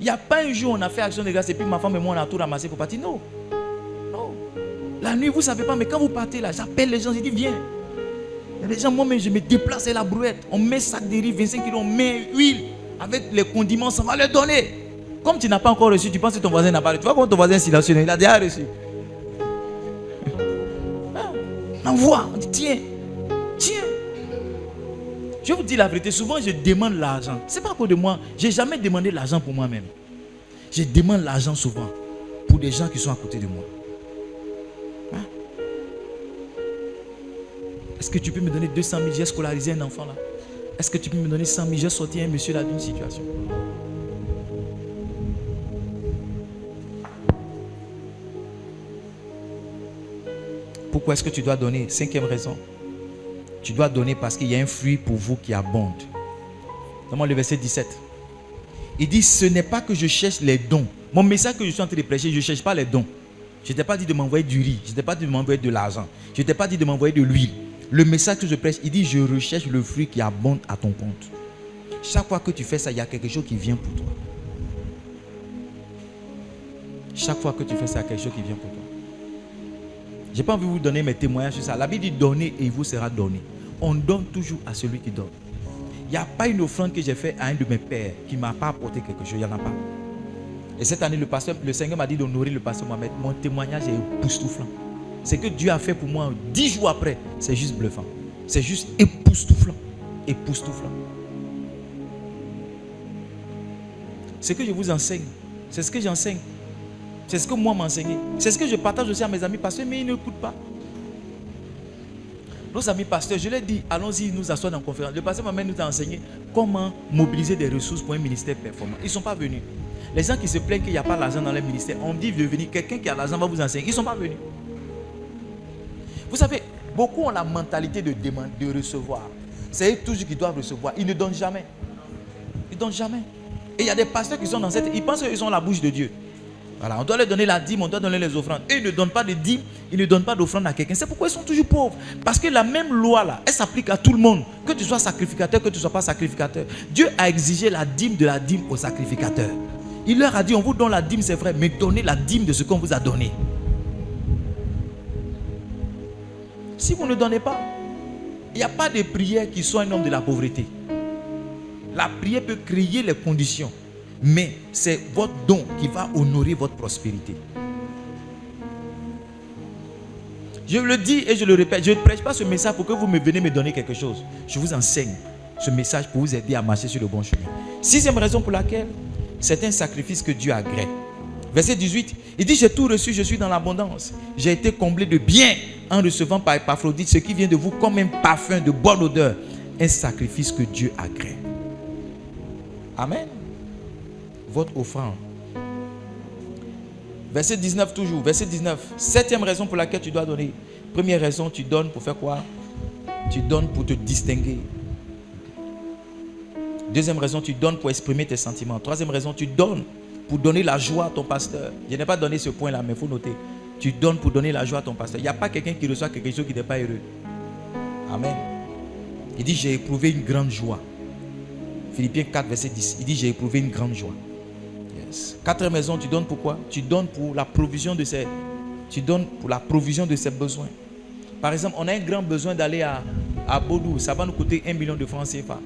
Il n'y a pas un jour où on a fait action de grâce et puis ma femme et moi on a tout ramassé pour partir. Non. La nuit, vous ne savez pas, mais quand vous partez là, j'appelle les gens, je dis viens. Il y a des gens, moi-même, je me déplace à la brouette. On met sac de riz, 25 kilos, on met huile. Avec les condiments, ça va leur donner. Comme tu n'as pas encore reçu, tu penses que ton voisin n'a pas reçu. Tu vois comment ton voisin est silencieux, il a déjà reçu. On envoie, on dit tiens. Je vous dis la vérité, souvent je demande l'argent. Ce n'est pas à cause de moi. Je n'ai jamais demandé l'argent pour moi-même. Je demande l'argent souvent pour des gens qui sont à côté de moi. Est-ce que tu peux me donner 200 000? J'ai scolarisé un enfant là. Est-ce que tu peux me donner 100 000? J'ai sorti un monsieur là d'une situation. Pourquoi est-ce que tu dois donner? Cinquième raison. Tu dois donner parce qu'il y a un fruit pour vous qui abonde. Donne-moi le verset 17. Il dit, ce n'est pas que je cherche les dons. Mon message que je suis en train de prêcher, je ne cherche pas les dons. Je ne t'ai pas dit de m'envoyer du riz. Je ne t'ai pas dit de m'envoyer de l'argent. Je ne t'ai pas dit de m'envoyer de l'huile. Le message que je prêche, il dit, je recherche le fruit qui abonde à ton compte. Chaque fois que tu fais ça, il y a quelque chose qui vient pour toi. Chaque fois que tu fais ça, il y a quelque chose qui vient pour toi. Je n'ai pas envie de vous donner mes témoignages sur ça. La Bible dit donner et il vous sera donné. On donne toujours à celui qui donne. Il n'y a pas une offrande que j'ai faite à un de mes pères qui ne m'a pas apporté quelque chose. Il n'y en a pas. Et cette année, le Seigneur m'a dit d'honorer le pasteur Mohamed. Mon témoignage est époustouflant. Ce que Dieu a fait pour moi 10 jours après, c'est juste bluffant. C'est juste époustouflant. Époustouflant. Ce que je vous enseigne, c'est ce que j'enseigne. C'est ce que moi m'enseignais. C'est ce que je partage aussi à mes amis pasteurs, mais ils n'écoutent pas. Nos amis pasteurs, je leur dis, allons-y nous asseoir dans la conférence. Le pasteur Mohamed nous a enseigné comment mobiliser des ressources pour un ministère performant. Ils ne sont pas venus. Les gens qui se plaignent qu'il n'y a pas d'argent dans le ministère, on dit de venir. Quelqu'un qui a l'argent va vous enseigner. Ils ne sont pas venus. Vous savez, beaucoup ont la mentalité de demander, de recevoir. C'est eux toujours qui doivent recevoir. Ils ne donnent jamais. Ils ne donnent jamais. Et il y a des pasteurs qui sont dans cette... Ils pensent qu'ils ont la bouche de Dieu. Voilà, on doit leur donner la dîme, on doit donner les offrandes. Eux, ils ne donnent pas de dîme, ils ne donnent pas d'offrande à quelqu'un. C'est pourquoi ils sont toujours pauvres. Parce que la même loi là, elle s'applique à tout le monde. Que tu sois sacrificateur, que tu ne sois pas sacrificateur. Dieu a exigé la dîme de la dîme aux sacrificateurs. Il leur a dit, on vous donne la dîme, c'est vrai, mais donnez la dîme de ce qu'on vous a donné. Si vous ne donnez pas, Il n'y a pas de prière qui soit un homme de la pauvreté. La prière peut créer les conditions, mais c'est votre don qui va honorer votre prospérité. Je le dis et je le répète, je ne prêche pas ce message pour que vous me venez me donner quelque chose. Je vous enseigne ce message pour vous aider à marcher sur le bon chemin. 6e raison pour laquelle c'est un sacrifice que Dieu agrée. Verset 18, il dit, j'ai tout reçu, je suis dans l'abondance. J'ai été comblé de bien en recevant par Épaphrodite ce qui vient de vous comme un parfum de bonne odeur. Un sacrifice que Dieu agrée. Amen. Votre offrande. Verset 19 toujours. Verset 19. 7e raison pour laquelle tu dois donner. Première raison, tu donnes pour faire quoi? Tu donnes pour te distinguer. 2e raison, tu donnes pour exprimer tes sentiments. 3e raison, tu donnes pour donner la joie à ton pasteur. Je n'ai pas donné ce point-là, mais il faut noter. Tu donnes pour donner la joie à ton pasteur. Il n'y a pas quelqu'un qui reçoit quelque chose qui n'est pas heureux. Amen. Il dit, j'ai éprouvé une grande joie. Philippiens 4, verset 10. Il dit, j'ai éprouvé une grande joie. Yes. 4e raison, tu donnes pourquoi? Tu donnes pour la provision de ses besoins. Par exemple, on a un grand besoin d'aller à Bodou. Ça va nous coûter 1 million de francs CFA.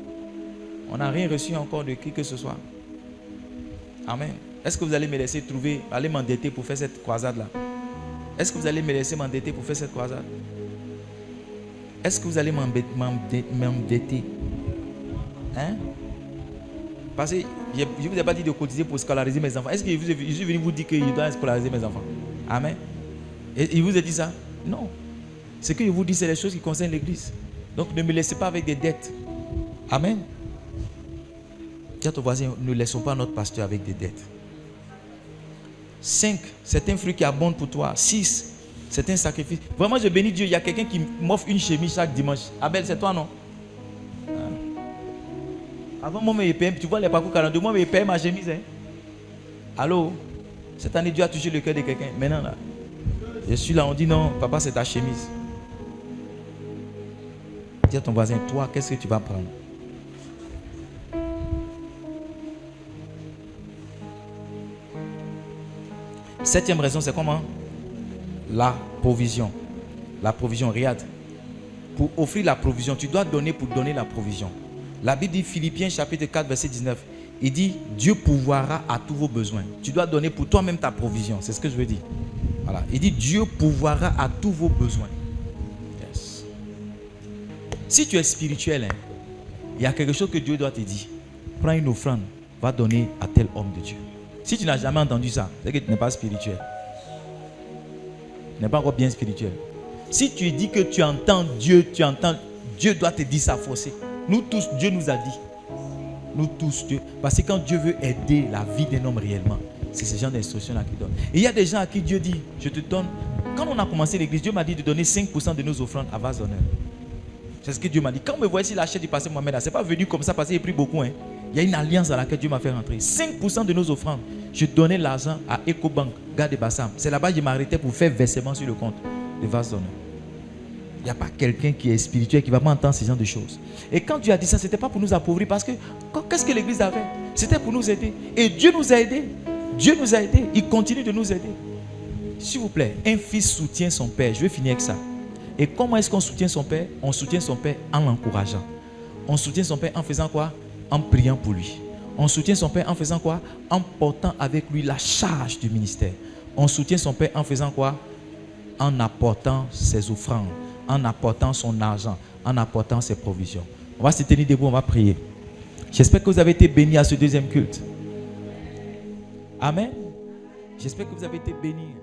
On n'a rien reçu encore de qui que ce soit. Amen. Est-ce que vous allez me laisser aller m'endetter pour faire cette croisade-là? Est-ce que vous allez me laisser m'endetter pour faire cette croisade? Est-ce que vous allez m'endetter? Hein? Parce que je ne vous ai pas dit de cotiser pour scolariser mes enfants. Est-ce que je suis venu vous dire que je dois scolariser mes enfants? Amen. Et il vous a dit ça? Non. Ce que je vous dis, c'est les choses qui concernent l'église. Donc ne me laissez pas avec des dettes. Amen. Dis à ton voisin, ne laissons pas notre pasteur avec des dettes. 5, c'est un fruit qui abonde pour toi. 6, c'est un sacrifice. Vraiment, je bénis Dieu. Il y a quelqu'un qui m'offre une chemise chaque dimanche. Abel, c'est toi, non? Avant, moi, je paye, tu vois les parcours 42, moi, je paye ma chemise. Hein? Allô? Cette année, Dieu a touché le cœur de quelqu'un. Maintenant, là, je suis là, on dit non, papa, c'est ta chemise. Dis à ton voisin, toi, qu'est-ce que tu vas prendre? Septième raison, c'est comment? La provision. La provision, regarde. Pour offrir la provision, tu dois donner pour donner la provision. La Bible dit, Philippiens chapitre 4, verset 19. Il dit, Dieu pourvoira à tous vos besoins. Tu dois donner pour toi-même ta provision. C'est ce que je veux dire. Voilà. Il dit, Dieu pourvoira à tous vos besoins. Yes. Si tu es spirituel, hein, il y a quelque chose que Dieu doit te dire. Prends une offrande, va donner à tel homme de Dieu. Si tu n'as jamais entendu ça, c'est que tu n'es pas spirituel. Tu n'es pas encore bien spirituel. Si tu dis que tu entends, Dieu doit te dire ça forcé. Nous tous, Dieu nous a dit. Nous tous, Dieu. Parce que quand Dieu veut aider la vie d'un homme réellement, c'est ce genre d'instruction-là qu'il donne. Et il y a des gens à qui Dieu dit, je te donne. Quand on a commencé l'église, Dieu m'a dit de donner 5% de nos offrandes à vase d'honneur. C'est ce que Dieu m'a dit. Quand vous me voyez sur la chaîne du pasteur Mohamed, ce n'est pas venu comme ça parce qu'il a pris beaucoup. Hein. Il y a une alliance dans laquelle Dieu m'a fait rentrer. 5% de nos offrandes, je donnais l'argent à EcoBank, Gare de Bassam. C'est là-bas que je m'arrêtais pour faire versement sur le compte de vase d'honneur. Il n'y a pas quelqu'un qui est spirituel qui va pas entendre ce genre de choses. Et quand Dieu a dit ça, ce n'était pas pour nous appauvrir parce que qu'est-ce que l'église avait? C'était pour nous aider. Et Dieu nous a aidés. Dieu nous a aidés. Il continue de nous aider. S'il vous plaît, un fils soutient son père. Je vais finir avec ça. Et comment est-ce qu'on soutient son père? On soutient son père en l'encourageant. On soutient son père en faisant quoi? En priant pour lui. On soutient son père en faisant quoi? En portant avec lui la charge du ministère. On soutient son père en faisant quoi? En apportant ses offrandes, en apportant son argent, en apportant ses provisions. On va se tenir debout, on va prier. J'espère que vous avez été bénis à ce deuxième culte. Amen. J'espère que vous avez été bénis.